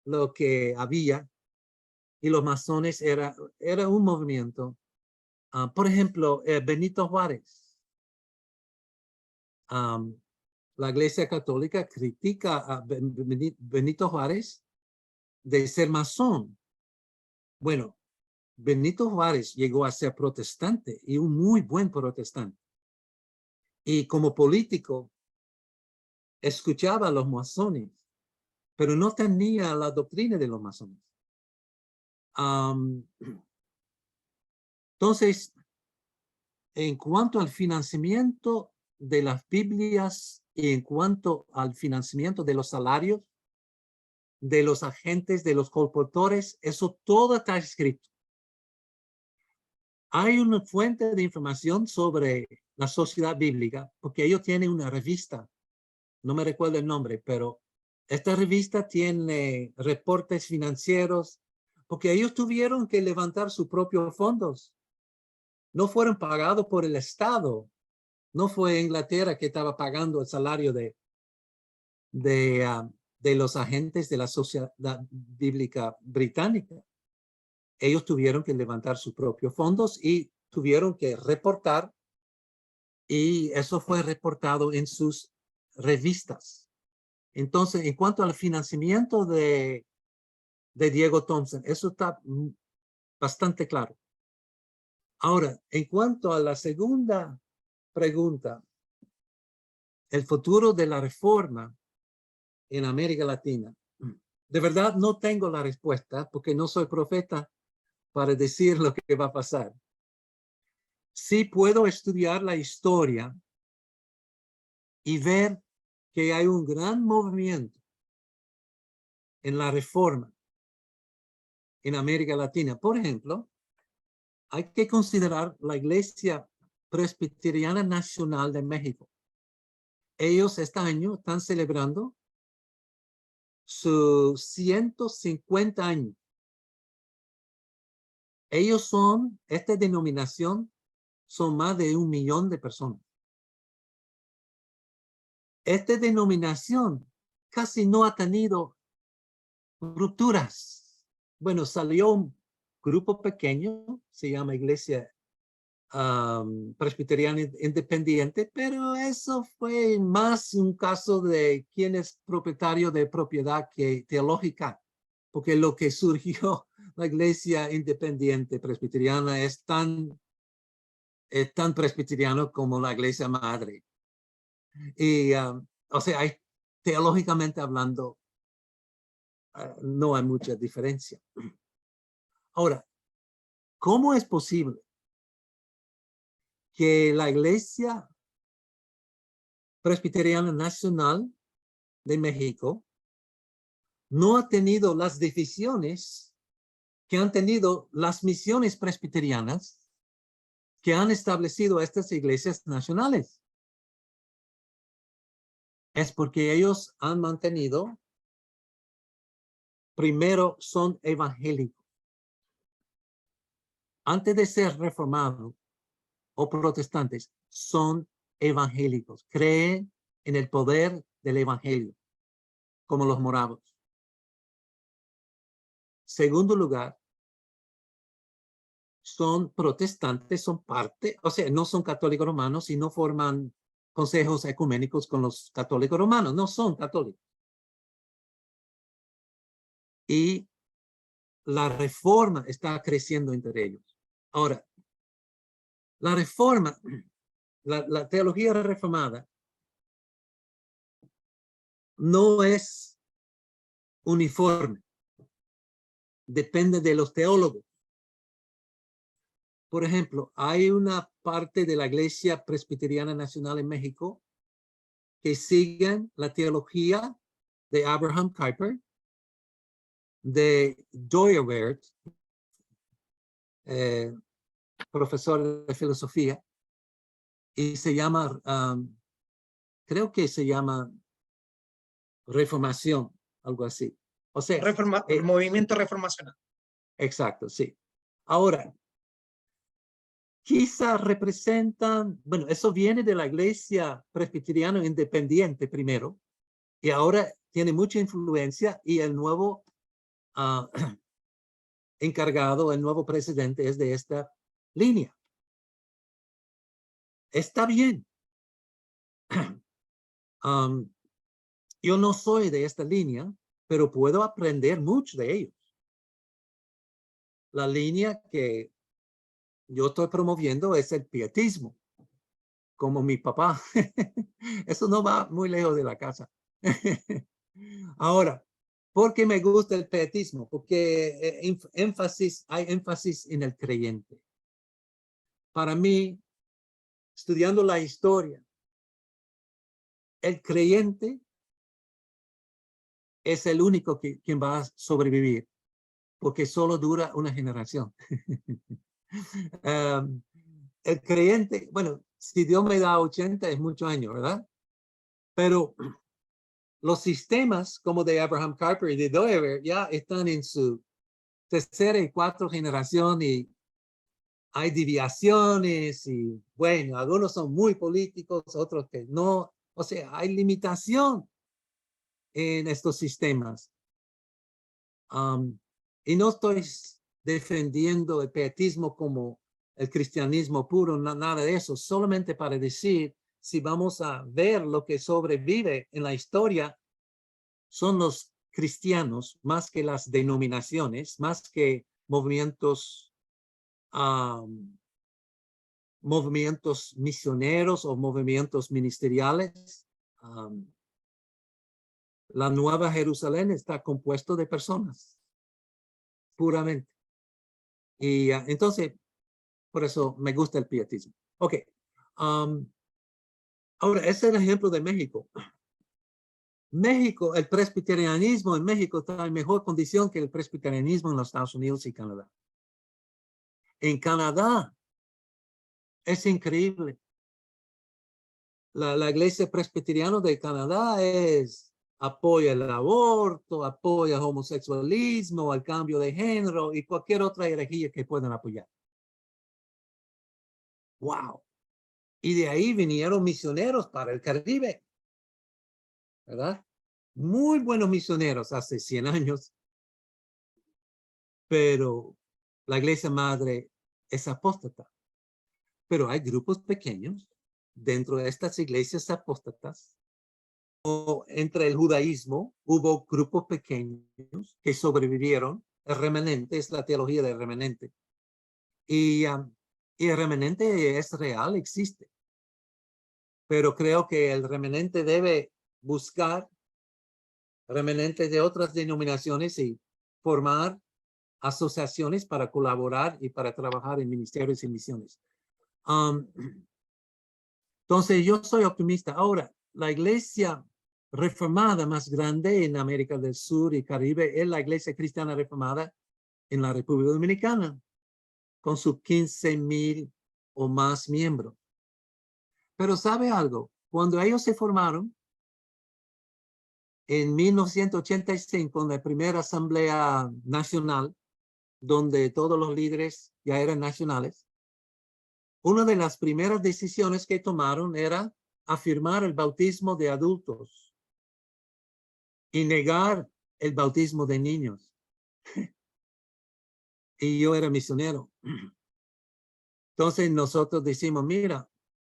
lo que había y los masones era un movimiento. Por ejemplo, Benito Juárez. La Iglesia Católica critica a Benito Juárez de ser masón. Bueno, Benito Juárez llegó a ser protestante y un muy buen protestante. Y como político, escuchaba a los masones, pero no tenía la doctrina de los masones. Entonces, en cuanto al financiamiento de las Biblias y en cuanto al financiamiento de los salarios de los agentes, de los colportores, eso todo está escrito. Hay una fuente de información sobre la Sociedad Bíblica, porque ellos tienen una revista, no me recuerdo el nombre, pero esta revista tiene reportes financieros, porque ellos tuvieron que levantar sus propios fondos. No fueron pagados por el Estado. No fue Inglaterra que estaba pagando el salario de los agentes de la Sociedad Bíblica Británica. Ellos tuvieron que levantar sus propios fondos y tuvieron que reportar, y eso fue reportado en sus revistas. Entonces, en cuanto al financiamiento de Diego Thompson, eso está bastante claro. Ahora, en cuanto a la segunda pregunta, el futuro de la reforma en América Latina. De verdad no tengo la respuesta porque no soy profeta para decir lo que va a pasar. Sí puedo estudiar la historia y ver que hay un gran movimiento en la reforma en América Latina. Por ejemplo, hay que considerar la Iglesia Presbiteriana Nacional de México. Ellos este año están celebrando sus 150 años. Esta denominación son más de 1 millón de personas. Esta denominación casi no ha tenido rupturas. Bueno, salió un grupo pequeño, se llama Iglesia Presbiteriana Independiente, pero eso fue más un caso de quién es propietario de propiedad que teológica, porque lo que surgió, la Iglesia Independiente Presbiteriana es tan presbiteriano como la Iglesia Madre. Y, o sea, teológicamente hablando, no hay mucha diferencia. Ahora, ¿cómo es posible que la Iglesia Presbiteriana Nacional de México no ha tenido las divisiones que han tenido las misiones presbiterianas que han establecido estas iglesias nacionales? Es porque ellos han mantenido, primero, son evangélicos. antes de ser reformados o protestantes, son evangélicos, creen en el poder del evangelio, como los moravos. Segundo lugar, son protestantes, son parte, o sea, no son católicos romanos y no forman consejos ecuménicos con los católicos romanos, no son católicos. Y la reforma está creciendo entre ellos. Ahora, la reforma, la teología reformada no es uniforme. Depende de los teólogos. Por ejemplo, hay una parte de la Iglesia Presbiteriana Nacional en México que siguen la teología de Abraham Kuyper, de Dooyeweerd, profesor de filosofía, y se llama, creo que se llama reformación, algo así. O sea, movimiento reformacional. Exacto, sí. Ahora, quizá representan, bueno, eso viene de la Iglesia Presbiteriana Independiente primero, y ahora tiene mucha influencia, y el nuevo encargado, el nuevo presidente es de esta línea. Está bien. Yo no soy de esta línea, pero puedo aprender mucho de ellos. La línea que yo estoy promoviendo es el pietismo, como mi papá. Eso no va muy lejos de la casa. Ahora, ¿por qué me gusta el pietismo? Porque hay énfasis en el creyente. Para mí, estudiando la historia, el creyente es el único quien va a sobrevivir, porque solo dura una generación. El creyente, bueno, si Dios me da 80 es muchos años, ¿verdad? Pero los sistemas como de Abraham Kuyper y de Dooyeweerd ya están en su tercera y cuarta generación, y hay desviaciones, y bueno, algunos son muy políticos, otros que no. O sea, hay limitación en estos sistemas. Y no estoy defendiendo el pietismo como el cristianismo puro, nada de eso, solamente para decir, si vamos a ver lo que sobrevive en la historia, son los cristianos más que las denominaciones, más que movimientos misioneros o movimientos ministeriales. La Nueva Jerusalén está compuesto de personas, puramente. Y entonces, por eso me gusta el pietismo. Ok. Ahora, ese es el ejemplo de México. México, el presbiterianismo en México está en mejor condición que el presbiterianismo en los Estados Unidos y Canadá. En Canadá es increíble. La iglesia presbiteriana de Canadá apoya el aborto, apoya el homosexualismo, el cambio de género y cualquier otra herejía que puedan apoyar. ¡Wow! Y de ahí vinieron misioneros para el Caribe, ¿verdad? Muy buenos misioneros hace 100 años, pero la iglesia madre es apóstata. Pero hay grupos pequeños dentro de estas iglesias apóstatas. O entre el judaísmo hubo grupos pequeños que sobrevivieron. El remanente es la teología del remanente. Y el remanente es real, existe. Pero creo que el remanente debe buscar remanentes de otras denominaciones y formar asociaciones para colaborar y para trabajar en ministerios y misiones. Entonces, yo soy optimista. Ahora, la iglesia reformada más grande en América del Sur y Caribe es la iglesia cristiana reformada en la República Dominicana, con sus 15,000 o más miembros. Pero ¿sabe algo? Cuando ellos se formaron, en 1985, en la primera Asamblea Nacional donde todos los líderes ya eran nacionales, una de las primeras decisiones que tomaron era afirmar el bautismo de adultos y negar el bautismo de niños. Y yo era misionero. Entonces nosotros decimos, mira,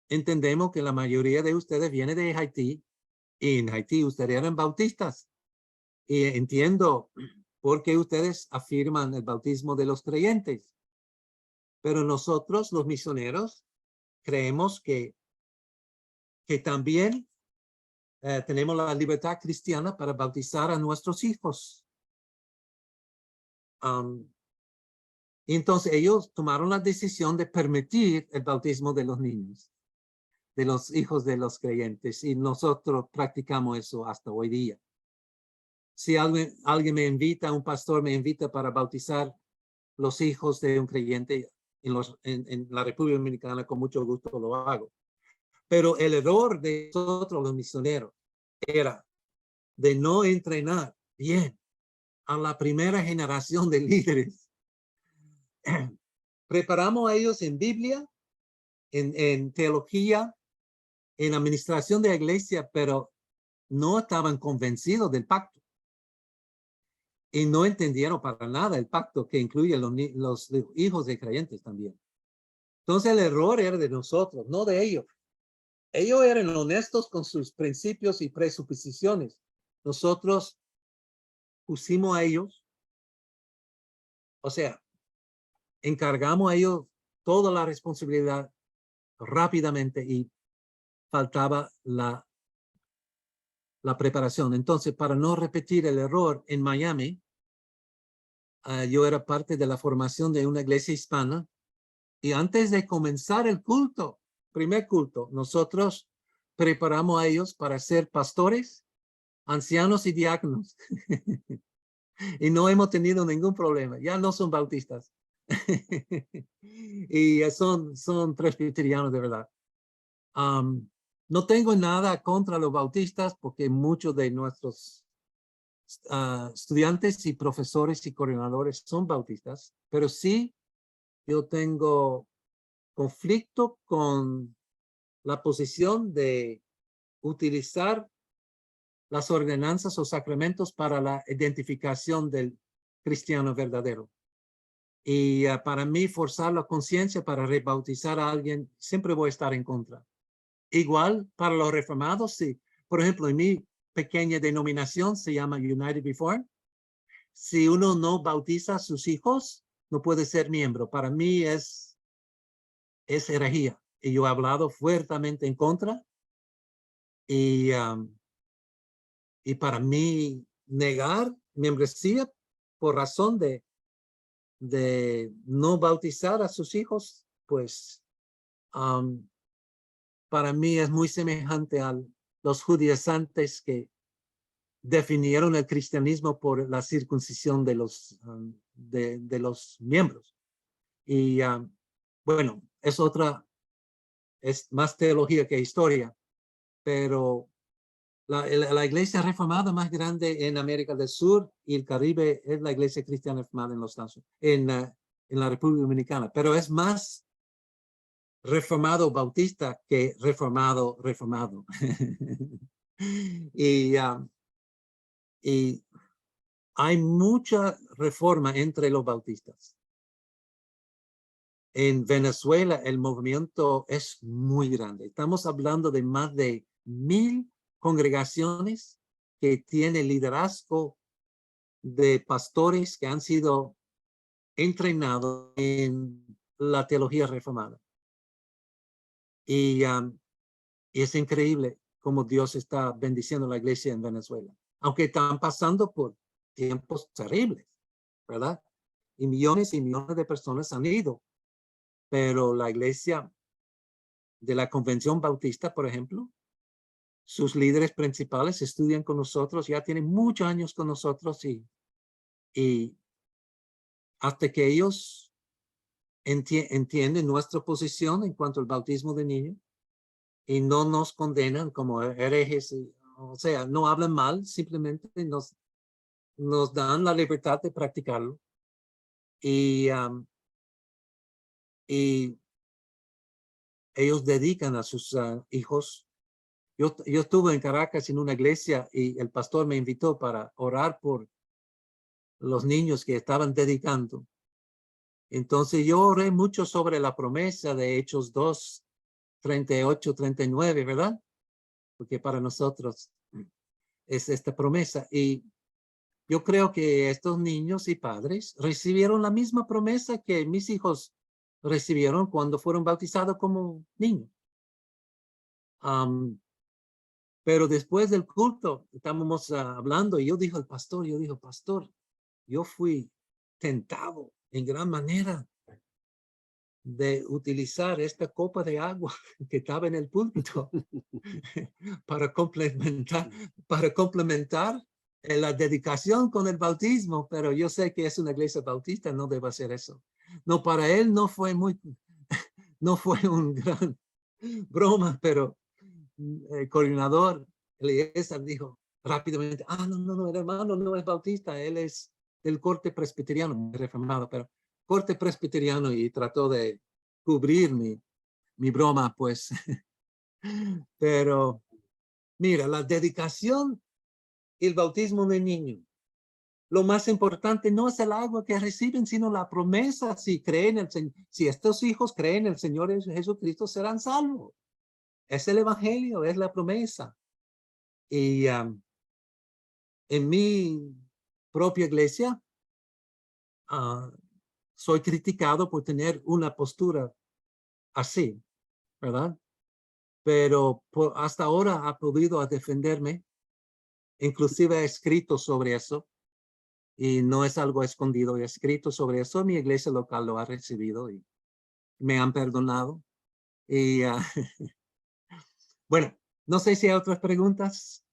entendemos que la mayoría de ustedes viene de Haití y en Haití ustedes eran bautistas. Y entiendo por qué ustedes afirman el bautismo de los creyentes. Pero nosotros, los misioneros, creemos que también tenemos la libertad cristiana para bautizar a nuestros hijos. Y entonces ellos tomaron la decisión de permitir el bautismo de los niños, de los hijos de los creyentes. Y nosotros practicamos eso hasta hoy día. Si alguien me invita, un pastor me invita para bautizar los hijos de un creyente en la República Dominicana, con mucho gusto lo hago. Pero el error de nosotros los misioneros era de no entrenar bien a la primera generación de líderes. Preparamos a ellos en Biblia, en teología, en administración de la iglesia, pero no estaban convencidos del pacto. Y no entendieron para nada el pacto que incluye los hijos de creyentes también. Entonces el error era de nosotros, no de ellos. Ellos eran honestos con sus principios y presuposiciones. Nosotros pusimos a ellos, o sea, encargamos a ellos toda la responsabilidad rápidamente y faltaba la preparación. Entonces, para no repetir el error en Miami, yo era parte de la formación de una iglesia hispana y antes de comenzar el culto, primer culto, nosotros preparamos a ellos para ser pastores, ancianos y diáconos. Y no hemos tenido ningún problema. Ya no son bautistas. Y son presbiterianos de verdad. No tengo nada contra los bautistas porque muchos de nuestros estudiantes y profesores y coordinadores son bautistas, pero sí yo tengo conflicto con la posición de utilizar las ordenanzas o sacramentos para la identificación del cristiano verdadero. Y para mí forzar la conciencia para rebautizar a alguien, siempre voy a estar en contra. Igual para los reformados, sí. Por ejemplo, en mi pequeña denominación se llama United Reformed. Si uno no bautiza a sus hijos, no puede ser miembro. Para mí es herejía. Y yo he hablado fuertemente en contra. Y para mí negar membresía por razón de no bautizar a sus hijos, pues para mí es muy semejante a los judaizantes que definieron el cristianismo por la circuncisión de los miembros. Y bueno, es más teología que historia, pero la iglesia reformada más grande en América del Sur y el Caribe es la iglesia cristiana reformada en los Estados Unidos, en la República Dominicana, pero es más reformado bautista que reformado. Y hay mucha reforma entre los bautistas. En Venezuela el movimiento es muy grande. Estamos hablando de más de 1,000 congregaciones que tienen liderazgo de pastores que han sido entrenados en la teología reformada. Y es increíble cómo Dios está bendiciendo la iglesia en Venezuela, aunque están pasando por tiempos terribles, ¿verdad? Y millones de personas han ido, pero la iglesia de la Convención Bautista, por ejemplo, sus líderes principales estudian con nosotros, ya tienen muchos años con nosotros y hasta que ellos entienden nuestra posición en cuanto al bautismo de niños y no nos condenan como herejes, o sea, no hablan mal, simplemente nos dan la libertad de practicarlo. y ellos dedican a sus hijos. Yo estuve en Caracas en una iglesia y el pastor me invitó para orar por los niños que estaban dedicando. Entonces yo oré mucho sobre la promesa de Hechos 2, 38, 39, ¿verdad? Porque para nosotros es esta promesa. Y yo creo que estos niños y padres recibieron la misma promesa que mis hijos recibieron cuando fueron bautizados como niños. Pero después del culto, estábamos hablando y yo dije al pastor, pastor, yo fui tentado en gran manera de utilizar esta copa de agua que estaba en el púlpito para complementar la dedicación con el bautismo, pero yo sé que es una iglesia bautista, no debe hacer eso. No, para él no fue un gran broma, pero el coordinador Eliezer dijo rápidamente, no, el hermano no es bautista, él es del corte presbiteriano, reformado, pero corte presbiteriano, y trató de cubrir mi broma, pues. Pero mira, la dedicación y el bautismo de niño. Lo más importante no es el agua que reciben, sino la promesa. Si estos hijos creen en el Señor Jesucristo, serán salvos. Es el evangelio, es la promesa. Y en mi propia iglesia, soy criticado por tener una postura así, ¿verdad? Pero hasta ahora ha podido defenderme. Inclusive he escrito sobre eso. Y no es algo escondido. He escrito sobre eso. Mi iglesia local lo ha recibido y me han perdonado. Y bueno, no sé si hay otras preguntas.